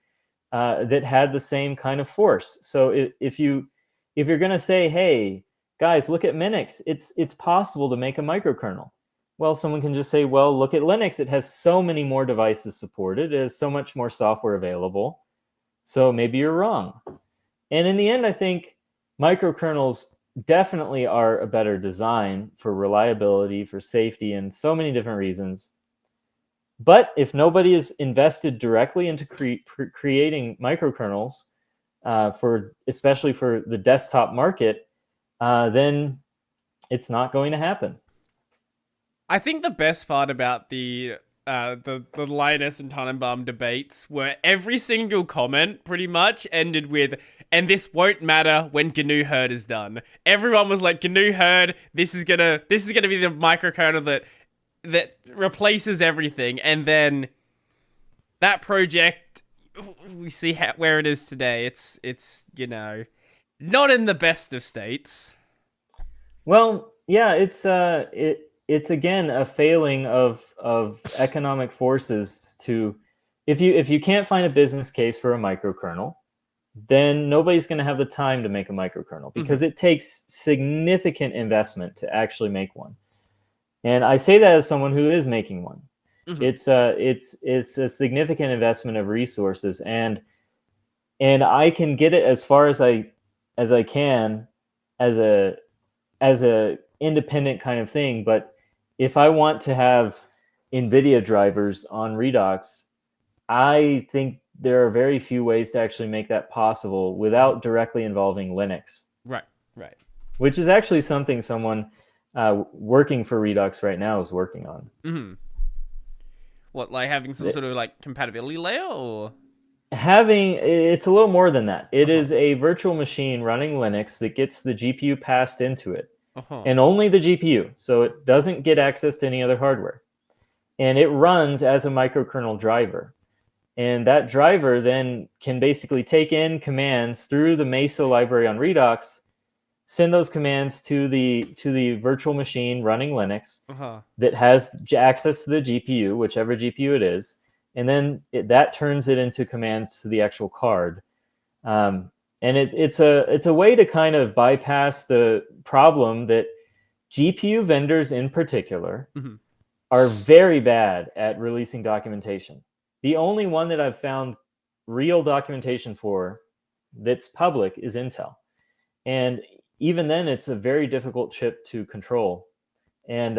that had the same kind of force. So if you're going to say, hey, guys, look at Minix, it's possible to make a microkernel. Well, someone can just say, well, look at Linux. It has so many more devices supported. It has so much more software available. So maybe you're wrong. And in the end, I think microkernels definitely are a better design for reliability, for safety, and so many different reasons. But if nobody is invested directly into creating microkernels, especially for the desktop market, then it's not going to happen. I think the best part about the Linus and Tannenbaum debates were every single comment pretty much ended with, and this won't matter when GNU Herd is done. Everyone was like, GNU Herd, this is gonna be the microkernel that replaces everything. And then that project, we see where it is today. It's not in the best of states. Well, yeah, it's again a failing of economic forces to, if you can't find a business case for a microkernel, then nobody's going to have the time to make a microkernel, because it takes significant investment to actually make one. And I say that as someone who is making one. It's a significant investment of resources, and I can get it as far as I can as a independent kind of thing. But if I want to have NVIDIA drivers on Redox, I think there are very few ways to actually make that possible without directly involving Linux. Right. Which is actually something someone working for Redox right now is working on. Mm-hmm. What, like having some sort of like compatibility layer, or? It's a little more than that. It is a virtual machine running Linux that gets the GPU passed into it. And only the GPU, so it doesn't get access to any other hardware. And it runs as a microkernel driver. And that driver then can basically take in commands through the Mesa library on Redox, send those commands to the virtual machine running Linux that has access to the GPU, whichever GPU it is, and then that turns it into commands to the actual card. And it's a way to kind of bypass the problem that GPU vendors in particular are very bad at releasing documentation. The only one that I've found real documentation for that's public is Intel. And even then, it's a very difficult chip to control. And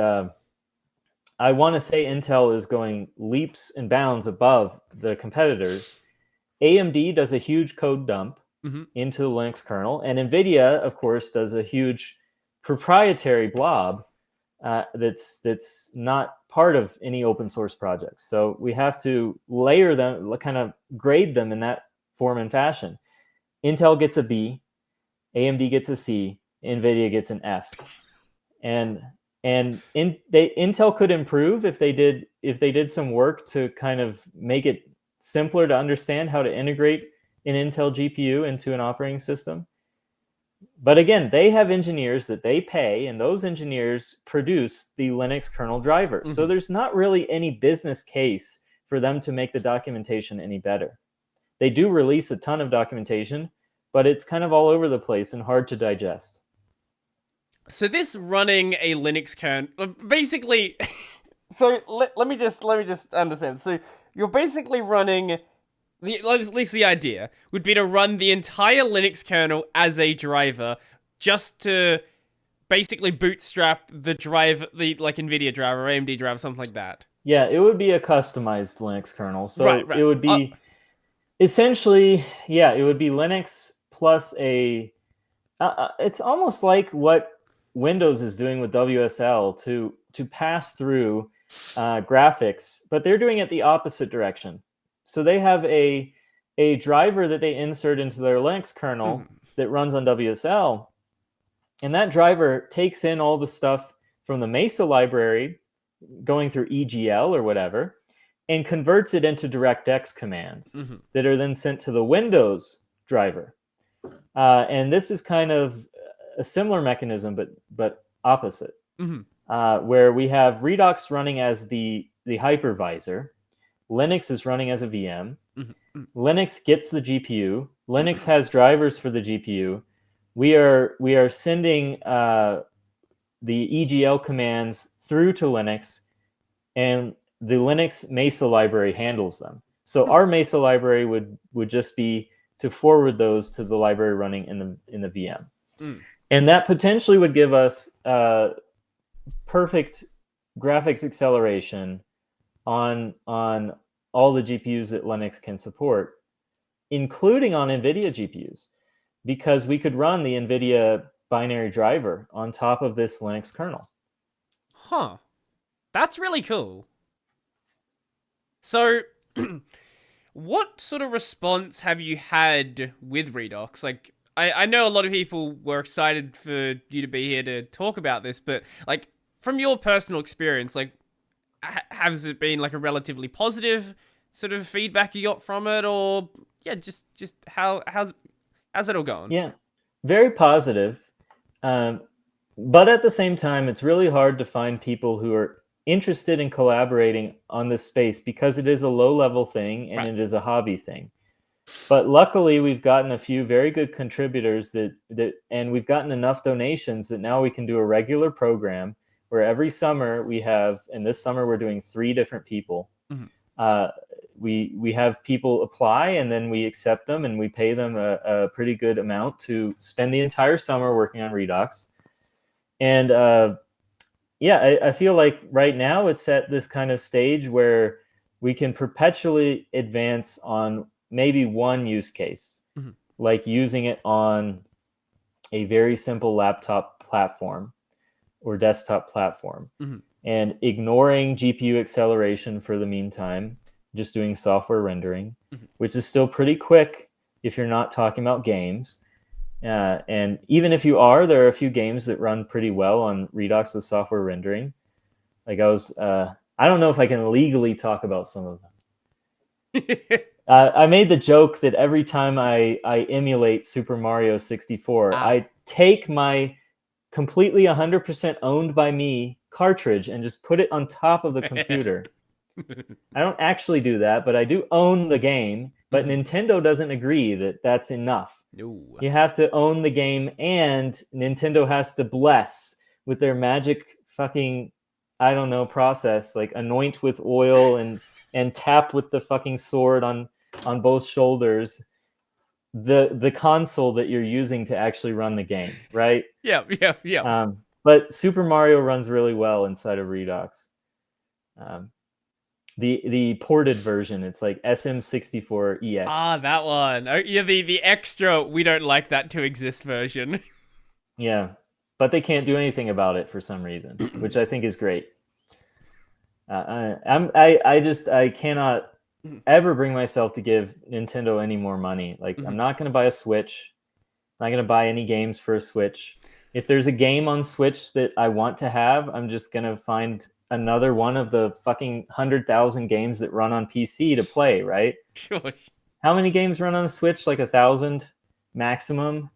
I want to say Intel is going leaps and bounds above the competitors. AMD does a huge code dump into the Linux kernel, and NVIDIA, of course, does a huge proprietary blob that's not part of any open source projects. So we have to layer them, kind of grade them in that form and fashion. Intel gets a B, AMD gets a C, NVIDIA gets an F. And Intel could improve if they did some work to kind of make it simpler to understand how to integrate an Intel GPU into an operating system. But again, they have engineers that they pay, and those engineers produce the Linux kernel driver. So there's not really any business case for them to make the documentation any better. They do release a ton of documentation, but it's kind of all over the place and hard to digest. So this running a Linux kernel, basically. So let me just understand. So you're basically running at least the idea would be to run the entire Linux kernel as a driver, just to basically bootstrap the drive, the like NVIDIA driver or AMD driver, something like that. Yeah, it would be a customized Linux kernel. Right, So it right. would be essentially, yeah, it would be Linux plus a. It's almost like what Windows is doing with WSL to pass through graphics, but they're doing it the opposite direction. So they have a driver that they insert into their Linux kernel that runs on WSL, and that driver takes in all the stuff from the Mesa library, going through EGL or whatever, and converts it into DirectX commands that are then sent to the Windows driver. And this is kind of a similar mechanism, but opposite, where we have Redox running as the hypervisor, Linux is running as a VM, Linux gets the GPU, Linux has drivers for the GPU. We are sending the EGL commands through to Linux, and the Linux Mesa library handles them. So our Mesa library would just be to forward those to the library running in the VM. And that potentially would give us perfect graphics acceleration on all the GPUs that Linux can support, including on NVIDIA GPUs, because we could run the NVIDIA binary driver on top of this Linux kernel. Huh. That's really cool. So, what sort of response have you had with Redox? Like, I know a lot of people were excited for you to be here to talk about this, but like, from your personal experience, like, has it been like a relatively positive sort of feedback you got from it, or yeah, just how's it all going? Yeah, very positive. But at the same time, it's really hard to find people who are interested in collaborating on this space because it is a low-level thing and it is a hobby thing. But luckily, we've gotten a few very good contributors and we've gotten enough donations that now we can do a regular program where every summer we have, and this summer we're doing 3 different people. We have people apply, and then we accept them, and we pay them a pretty good amount to spend the entire summer working on Redox. And I feel like right now it's at this kind of stage where we can perpetually advance on maybe one use case, like using it on a very simple laptop platform or desktop platform, and ignoring GPU acceleration for the meantime, just doing software rendering, which is still pretty quick if you're not talking about games. And even if you are, there are a few games that run pretty well on Redox with software rendering. Like I don't know if I can legally talk about some of them. I made the joke that every time I emulate Super Mario 64, I take my completely 100% owned by me cartridge and just put it on top of the computer. I don't actually do that, but I do own the game. But Nintendo doesn't agree that that's enough. No. You have to own the game, and Nintendo has to bless with their magic fucking, I don't know, process, like anoint with oil and tap with the fucking sword on both shoulders the console that you're using to actually run the game, right? Yeah. But Super Mario runs really well inside of Redox. The ported version, it's like SM64 EX. That one. Oh, yeah, the extra we don't like that to exist version. Yeah, but they can't do anything about it for some reason, which I think is great. I cannot ever bring myself to give Nintendo any more money. Like, I'm not going to buy a Switch. I'm not going to buy any games for a Switch. If there's a game on Switch that I want to have, I'm just going to find another one of the fucking 100,000 games that run on PC to play, right? Sure. How many games run on a Switch? Like 1,000 maximum.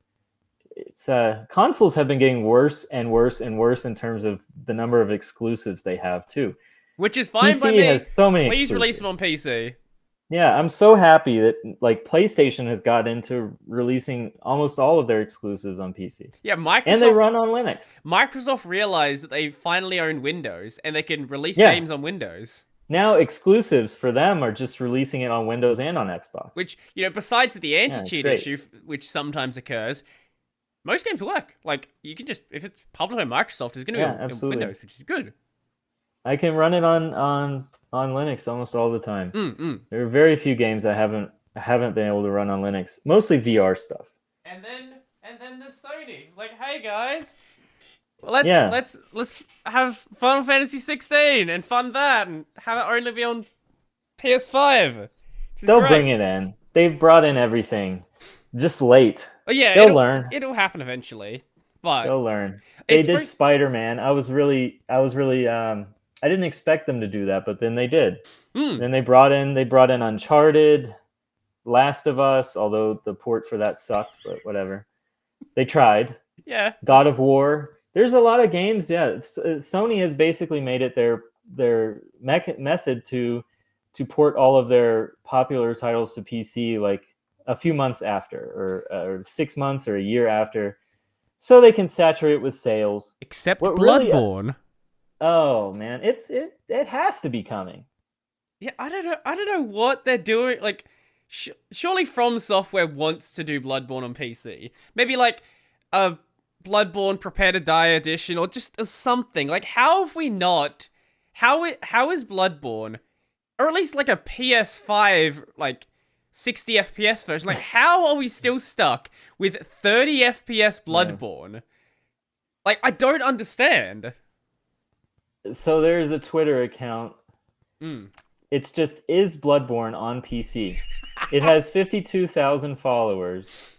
It's consoles have been getting worse and worse and worse in terms of the number of exclusives they have too. Which is fine PC by me. has so many Please release exclusives. them on PC. Yeah, I'm so happy that like PlayStation has got into releasing almost all of their exclusives on PC. Yeah, And they run on Linux. Microsoft realized that they finally own Windows and they can release Yeah. games on Windows. Now exclusives for them are just releasing it on Windows and on Xbox. Which, besides the Yeah, it's anti-cheat great. issue, which sometimes occurs, most games work. Like, you can just, if it's published by Microsoft, it's going to be Yeah, on absolutely. Windows, which is good. I can run it on Linux almost all the time. Mm-mm. There are very few games I haven't been able to run on Linux. Mostly VR stuff. And then there's Sony. It's like, hey guys, Yeah, let's have Final Fantasy 16 and fund that and have it only be on PS5. Which is they'll great. bring it in. They've brought in everything. Just late. But yeah, They'll learn. It'll happen eventually. But They'll learn. They did Spider-Man. I was really I didn't expect them to do that, but then they did. Then they brought in Uncharted, Last of Us, although the port for that sucked, but whatever. They tried. Yeah. God of War. There's a lot of games. Yeah, Sony has basically made it their method to port all of their popular titles to PC like a few months after, or 6 months or a year after, so they can saturate with sales. Except What Bloodborne. Really, oh man, it has to be coming. Yeah, I don't know what they're doing. Like, surely From Software wants to do Bloodborne on PC. Maybe like a Bloodborne Prepare to Die edition, or just something. Like, how have we not? How is Bloodborne, or at least like a PS5 like 60 FPS version? Like, how are we still stuck with 30 FPS Bloodborne? Yeah. Like, I don't understand. So there's a Twitter account. It's just is Bloodborne on PC. It has 52,000 followers.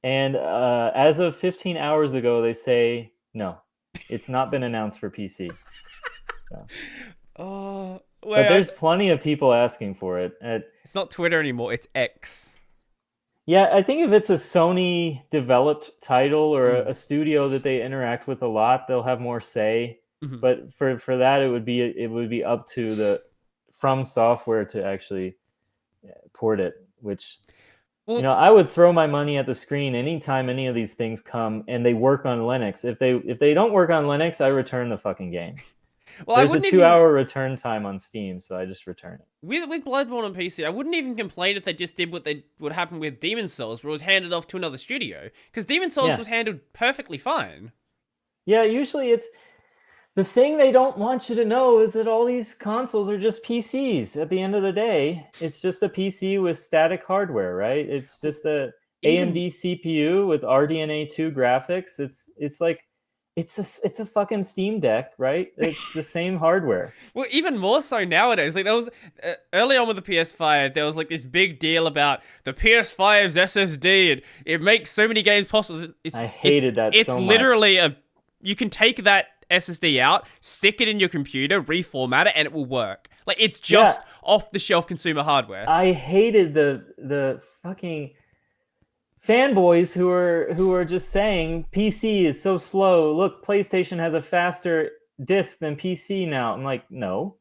And as of 15 hours ago, they say, no, it's not been announced for PC. So. Oh, but there's plenty of people asking for it. It's not Twitter anymore, it's X. Yeah, I think if it's a Sony-developed title or a studio that they interact with a lot, they'll have more say. But for that, it would be up to the From Software to actually port it, which... Well, I would throw my money at the screen anytime any of these things come and they work on Linux. If they don't work on Linux, I return the fucking game. Well, there's a 2-hour return time on Steam, so I just return it. With Bloodborne on PC, I wouldn't even complain if they just did what happened with Demon's Souls, where it was handed off to another studio, because Demon's Souls was handled perfectly fine. Yeah, usually it's... The thing they don't want you to know is that all these consoles are just PCs. At the end of the day, it's just a PC with static hardware, right? It's just a AMD CPU with RDNA 2 graphics. It's like it's a fucking Steam Deck, right? It's the same hardware. Well, even more so nowadays. Like, there was early on with the PS5, there was like this big deal about the PS5's SSD, and it makes so many games possible. I hated that so much. It's literally you can take that SSD out, stick it in your computer, reformat it, and it will work. Like, it's just off-the-shelf consumer hardware. I hated the fucking fanboys who are just saying PC is so slow. Look, PlayStation has a faster disc than PC now. I'm like, no,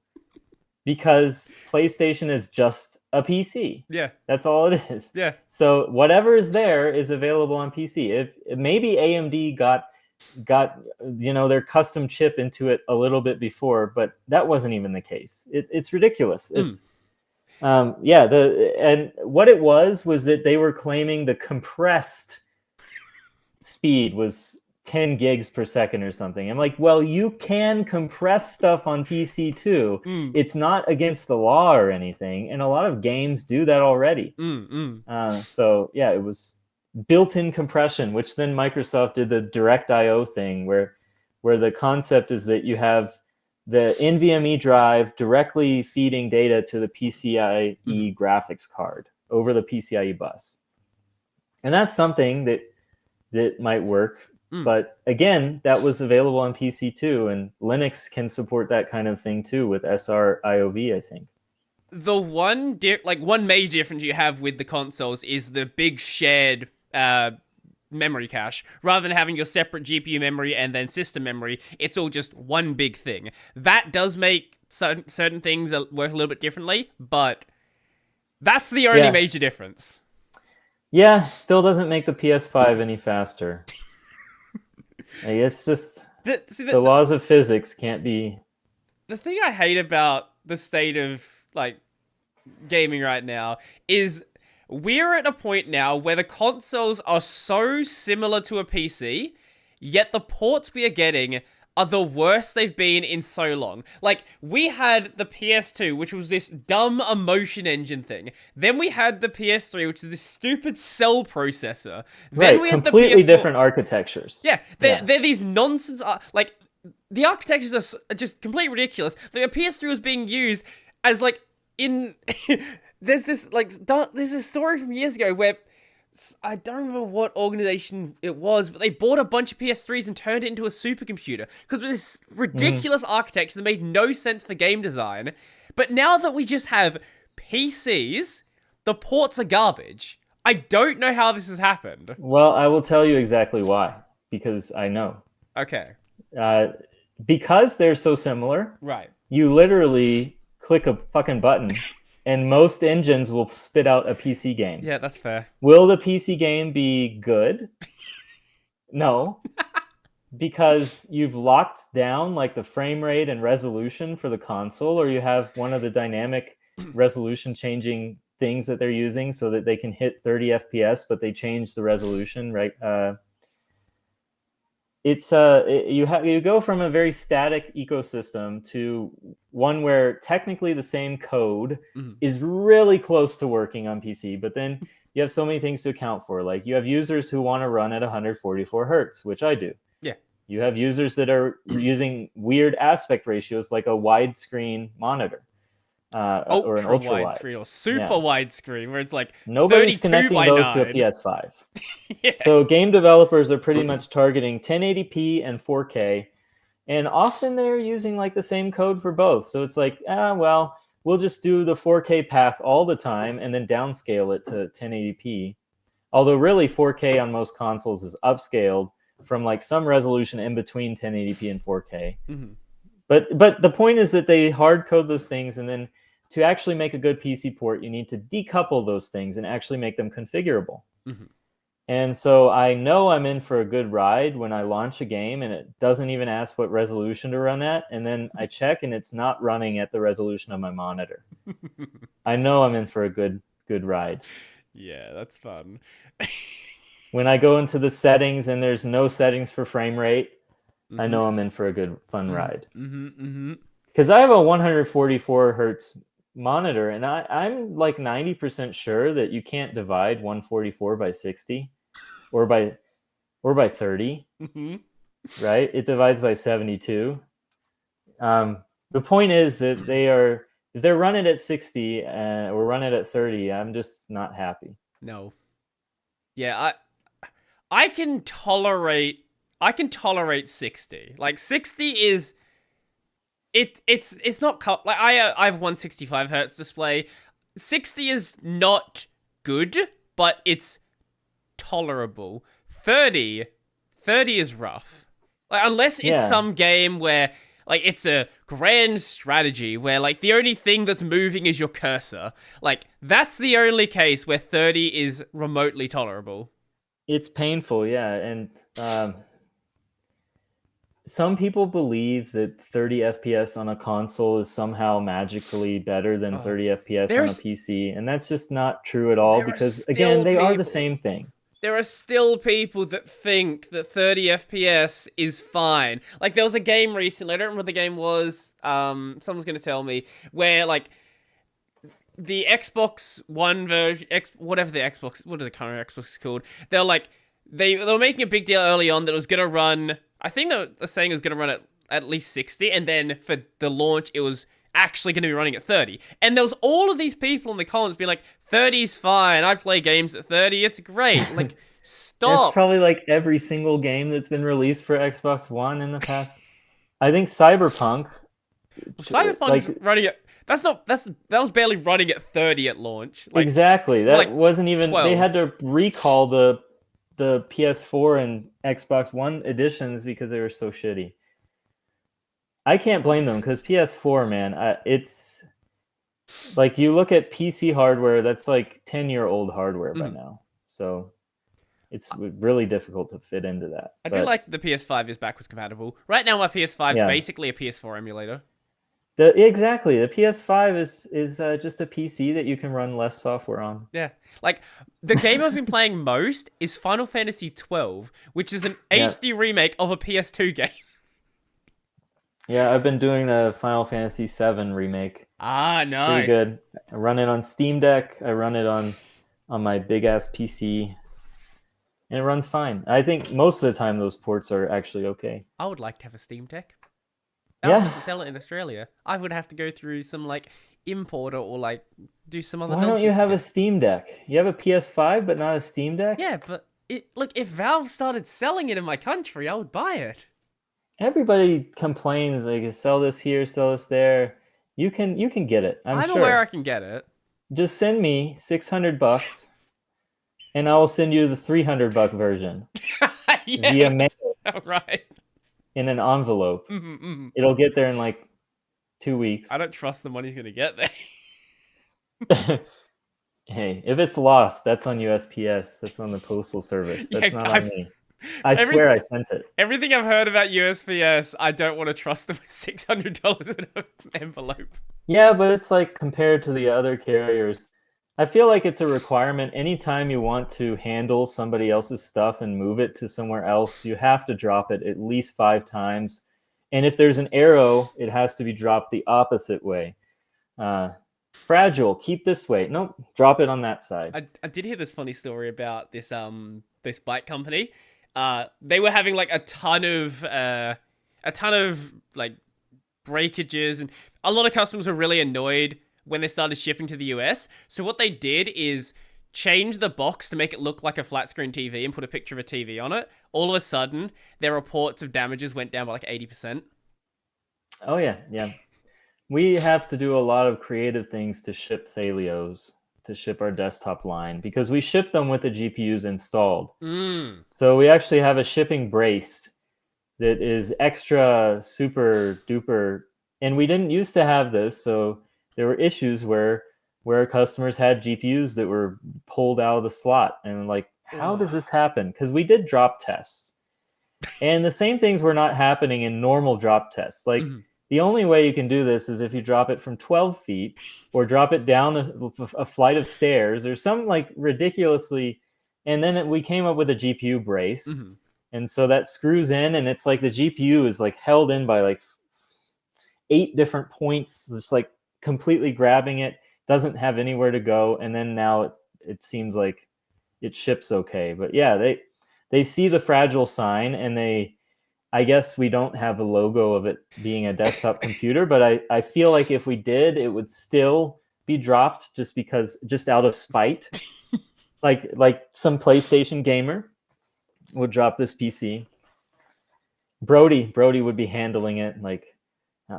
because PlayStation is just a PC. Yeah, that's all it is. Yeah. So whatever is there is available on PC. If maybe AMD got their custom chip into it a little bit before, but that wasn't even the case. It's ridiculous. It's and what it was that they were claiming the compressed speed was 10 gigs per second or something. I'm like, well, you can compress stuff on PC too. It's not against the law or anything, and a lot of games do that already. So yeah, it was built-in compression, which then Microsoft did the direct IO thing where the concept is that you have the NVMe drive directly feeding data to the PCIe graphics card over the PCIe bus. And that's something that might work. But again, that was available on PC too, and Linux can support that kind of thing too with SR-IOV, I think. The one major difference you have with the consoles is the big shared memory cache. Rather than having your separate GPU memory and then system memory, it's all just one big thing. That does make certain things work a little bit differently, but That's the only Yeah. major difference. Yeah, still doesn't make the PS5 any faster. Like, it's just See, the laws of physics can't be. the thing I hate about the state of like gaming right now is we're at a point now where the consoles are so similar to a PC, yet the ports we are getting are the worst they've been in so long. Like, we had the PS2, which was this dumb emotion engine thing. Then we had the PS3, which is this stupid cell processor. Then Right, we had the completely PS4. different architectures. Yeah, they're these nonsense. Like, the architectures are just completely ridiculous. Like, the PS3 was being used as like in. There's this story from years ago where I don't remember what organization it was, but they bought a bunch of PS3s and turned it into a supercomputer because of this ridiculous architecture that made no sense for game design. But now that we just have PCs, the ports are garbage. I don't know how this has happened. Well, I will tell you exactly why, because I know. Okay. Because they're so similar, Right. you literally click a fucking button and most engines will spit out a PC game. Yeah, that's fair. Will the PC game be good? No. Because you've locked down like the frame rate and resolution for the console, or you have one of the dynamic resolution changing things that they're using so that they can hit 30 FPS, but they change the resolution, right? You go from a very static ecosystem to one where technically the same code is really close to working on PC, but then you have so many things to account for. Like, you have users who want to run at 144 hertz, which I do. Yeah. You have users that are using weird aspect ratios, like a widescreen monitor. Or an ultra wide screen or super wide screen where it's like nobody's 32 connecting by those 9. to a PS5. Yeah. So game developers are pretty much targeting 1080p and 4K, and often they're using like the same code for both. So it's like, well, we'll just do the 4K path all the time and then downscale it to 1080p. Although really 4K on most consoles is upscaled from like some resolution in between 1080p and 4K. But the point is that they hard code those things, and then to actually make a good PC port, you need to decouple those things and actually make them configurable. And so I know I'm in for a good ride when I launch a game and it doesn't even ask what resolution to run at, and then I check and it's not running at the resolution of my monitor. I know I'm in for a good ride. Yeah, that's fun. When I go into the settings and there's no settings for frame rate, I know I'm in for a good fun ride. Because I have a 144 hertz monitor, and I'm like 90% sure that you can't divide 144 by 60 or by 30. Right? It divides by 72. The point is that if they're running at 60 or run it at 30, I'm just not happy. No. Yeah, I can tolerate 60. Like 60 is it's not like I have 165 hertz display. 60 is not good, but it's tolerable. 30 is rough. Like, unless it's some game where like it's a grand strategy where like the only thing that's moving is your cursor. Like, that's the only case where 30 is remotely tolerable. It's painful, yeah, and some people believe that 30 FPS on a console is somehow magically better than 30 FPS on a PC, and that's just not true at all, because again, they are the same thing. There are still people that think that 30 FPS is fine. Like, there was a game recently, I don't remember what the game was, someone's gonna tell me, where like the Xbox One version, what are the current Xbox called? They're like, they were making a big deal early on that it was gonna run, I think they were saying it was gonna run at least 60, and then for the launch it was actually going to be running at 30. And there was all of these people in the comments being like, 30's fine, I play games at 30, it's great. Like, stop. It's probably like every single game that's been released for Xbox One in the past. I think Cyberpunk's running at, that was barely running at 30 at launch. Like, exactly. That like wasn't even 12. They had to recall the PS4 and Xbox One editions because they were so shitty. I can't blame them, because PS4, man, Like you look at PC hardware, that's like 10-year-old hardware by Mhm. now. So it's really difficult to fit into that. I do But like the PS5 is backwards compatible. Right now, my PS5 is yeah, basically a PS4 emulator. exactly. The PS5 is just a PC that you can run less software on. Yeah. Like, the game I've been playing most is Final Fantasy 12, which is an Yeah, HD remake of a PS2 game. yeah. I've been doing the Final Fantasy VII remake. Ah, Pretty nice. good. I run it on Steam Deck. I run it on my big ass PC, and it runs fine. I think most of the time those ports are actually okay. I would like to have a Steam Deck. Valve Yeah. doesn't sell it in Australia. I would have to go through some, like, importer or, like, do some other Why don't you nonsense to have a get it. Steam Deck? You have a PS5 but not a Steam Deck? Yeah, but look, if Valve started selling it in my country, I would buy it. Everybody complains like sell this here, sell this there. You can get it, I'm I'm aware I sure. can get it. Just send me $600 and I will send you the $300 version Yeah, via mail that's right. in an envelope. Mm-mm. It'll get there in like 2 I weeks. don't trust the money's gonna get there. Hey, if it's lost, that's on USPS. That's on the postal service. Yeah, That's not on I've me. I every swear I sent it. everything I've heard about USPS, I don't want to trust them with $600 in an envelope. Yeah, but it's like compared to the other carriers, I feel like it's a requirement. Anytime you want to handle somebody else's stuff and move it to somewhere else, you have to drop it at least 5 times. And if there's an arrow, it has to be dropped the opposite way. Uh, Fragile, keep this way. Nope, drop it on that side. I did hear this funny story about this bike company. They were having like a ton of like breakages, and a lot of customers were really annoyed when they started shipping to the US. So what they did is change the box to make it look like a flat screen TV and put a picture of a TV on it. All of a sudden, their reports of damages went down by like 80%. Oh, yeah, yeah. We have to do a lot of creative things to ship Thalios, to ship our desktop line, because we ship them with the GPUs installed. Mm. So we actually have a shipping brace that is extra super duper. And we didn't used to have this, so there were issues where customers had GPUs that were pulled out of the slot, and like, how does this happen? Because we did drop tests, and the same things were not happening in normal drop tests. Like Mhm. the only way you can do this is if you drop it from 12 feet or drop it down a flight of stairs or some like ridiculously. And then we came up with a GPU brace. Mhm. And so that screws in, and it's like the GPU is like held in by like 8 different points, just like completely grabbing it, doesn't have anywhere to go. And then now it seems like it ships okay. But yeah, they see the fragile sign, and I guess we don't have a logo of it being a desktop computer, but I feel like if we did, it would still be dropped just out of spite. Like some PlayStation gamer would drop this PC. Brody would be handling it like,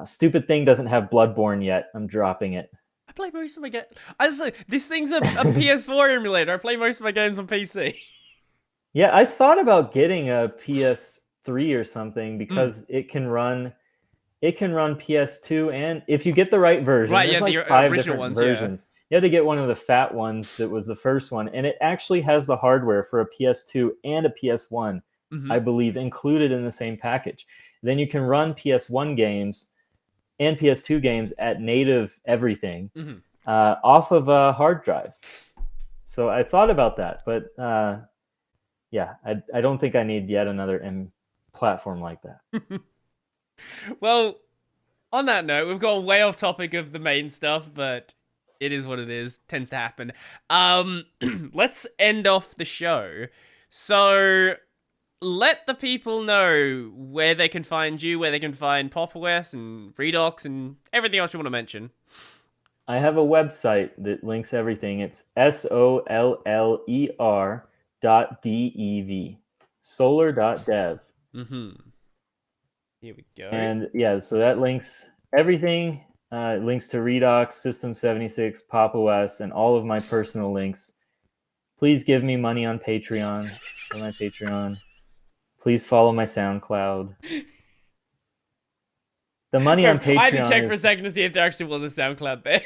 stupid thing doesn't have Bloodborne yet. I'm dropping it. I play most of my games. I just like this thing's a PS4 emulator. I play most of my games on PC. Yeah, I thought about getting a PS3 or something because it can run PS2, and if you get the right version, Right, there's yeah, like the 5 original different ones, versions. You have to get one of the fat ones that was the first one, and it actually has the hardware for a PS2 and a PS1, yeah. I believe, included in the same package. Then you can run PS1 games and PS2 games at native everything off of a hard drive. So I thought about that, but yeah, I don't think I need yet another platform like that. Well, on that note, we've gone way off topic of the main stuff, but it is what it is. Tends to happen. Let's end off the show. So, let the people know where they can find you, where they can find PopOS and Redox and everything else you want to mention. I have a website that links everything. It's soller.dev, solar.dev. Here we go. And yeah, so that links everything. It links to Redox, System76, PopOS, and all of my personal links. Please give me money on Patreon, for my Patreon. Please follow my SoundCloud. The money on Patreon I had to check for a is... second to see if there actually was a SoundCloud there.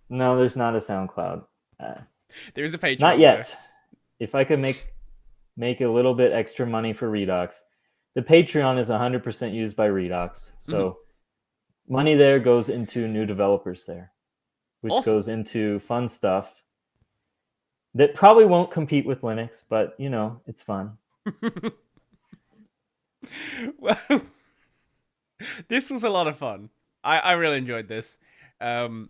No, there's not a SoundCloud. There is a Patreon. Not though. yet. If I could make a little bit extra money for Redox, the Patreon is 100% used by Redox. So money there goes into new developers there, which Awesome. goes into fun stuff that probably won't compete with Linux, but you know, it's fun. Well, this was a lot of fun. I really enjoyed this. For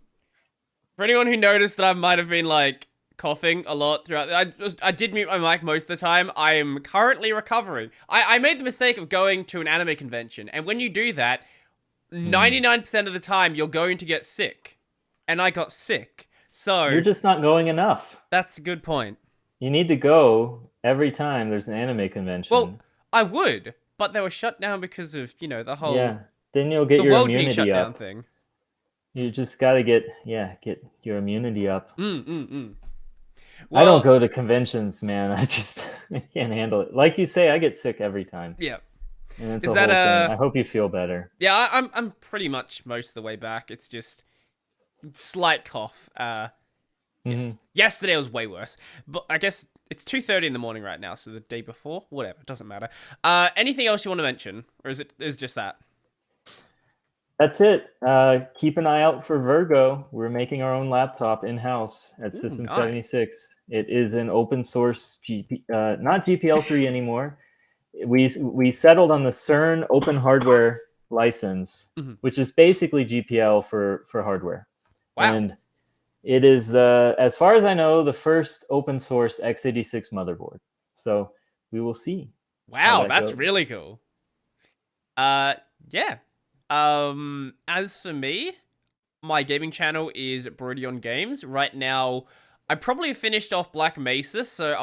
anyone who noticed that I might have been like coughing a lot throughout, I did mute my mic most of the time. I am currently recovering. I made the mistake of going to an anime convention, and when you do that, 99% of the time you're going to get sick, and I got sick. So You're just not going enough. that's a good point. You need to go every time there's an anime convention. Well, I would, but they were shut down because of, you know, the whole yeah, then you'll get the your world being shut immunity down up. thing. You just got to get your immunity up. Well, I don't go to conventions, man. I can't handle it. Like you say, I get sick every time. Yeah. And it's Is a whole that thing. I hope you feel better. Yeah, I'm pretty much most of the way back. It's just slight cough. Yesterday was way worse, but I guess it's 2:30 in the morning right now, so the day before, whatever, it doesn't matter. Anything else you want to mention, or is just that? That's it. Keep an eye out for Virgo. We're making our own laptop in-house at System76. Nice. It is an open source, not GPL3 anymore. We settled on the CERN open hardware license, which is basically GPL for hardware. Wow. And it is, as far as I know, the first open source x86 motherboard. So we will see. Wow, that's really cool. Yeah. As for me, my gaming channel is Brody on Games. Right now, I probably finished off Black Mesa, so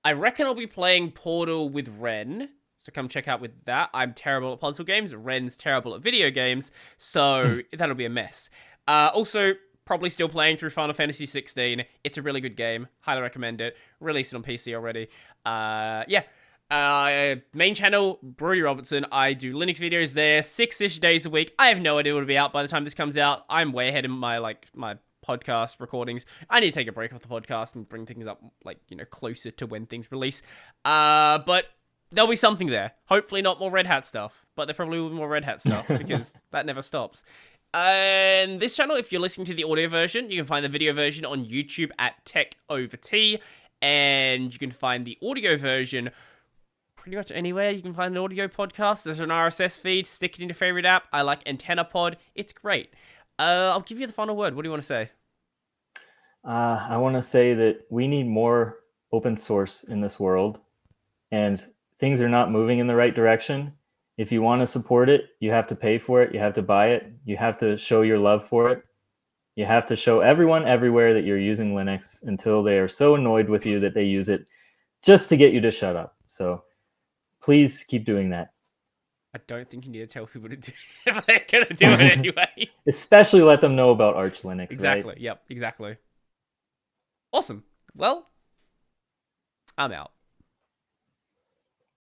I reckon I'll be playing Portal with Ren. So come check out with that. I'm terrible at puzzle games. Ren's terrible at video games, so that'll be a mess. Also, probably still playing through Final Fantasy 16. It's a really good game. Highly recommend it. Released it on PC already. Yeah. Main channel, Brody Robertson. I do Linux videos there 6-ish days a week. I have no idea what it'll be out by the time this comes out. I'm way ahead in my podcast recordings. I need to take a break off the podcast and bring things up, closer to when things release. But there'll be something there. Hopefully not more Red Hat stuff, but there probably will be more Red Hat stuff because that never stops. And this channel, if you're listening to the audio version, you can find the video version on YouTube at Tech Over Tea, and you can find the audio version pretty much anywhere you can find an audio podcast. There's an RSS feed. Stick it in your favorite app. I like Antenna Pod. It's great. I'll give you the final word. What do you want to say? I want to say that we need more open source in this world, and things are not moving in the right direction. If you want to support it, you have to pay for it. You have to buy it. You have to show your love for it. You have to show everyone everywhere that you're using Linux until they are so annoyed with you that they use it just to get you to shut up. So please keep doing that. I don't think you need to tell people to do it, but they're going to do it anyway. Especially let them know about Arch Linux. Exactly. Right? Yep, exactly. Awesome. Well, I'm out.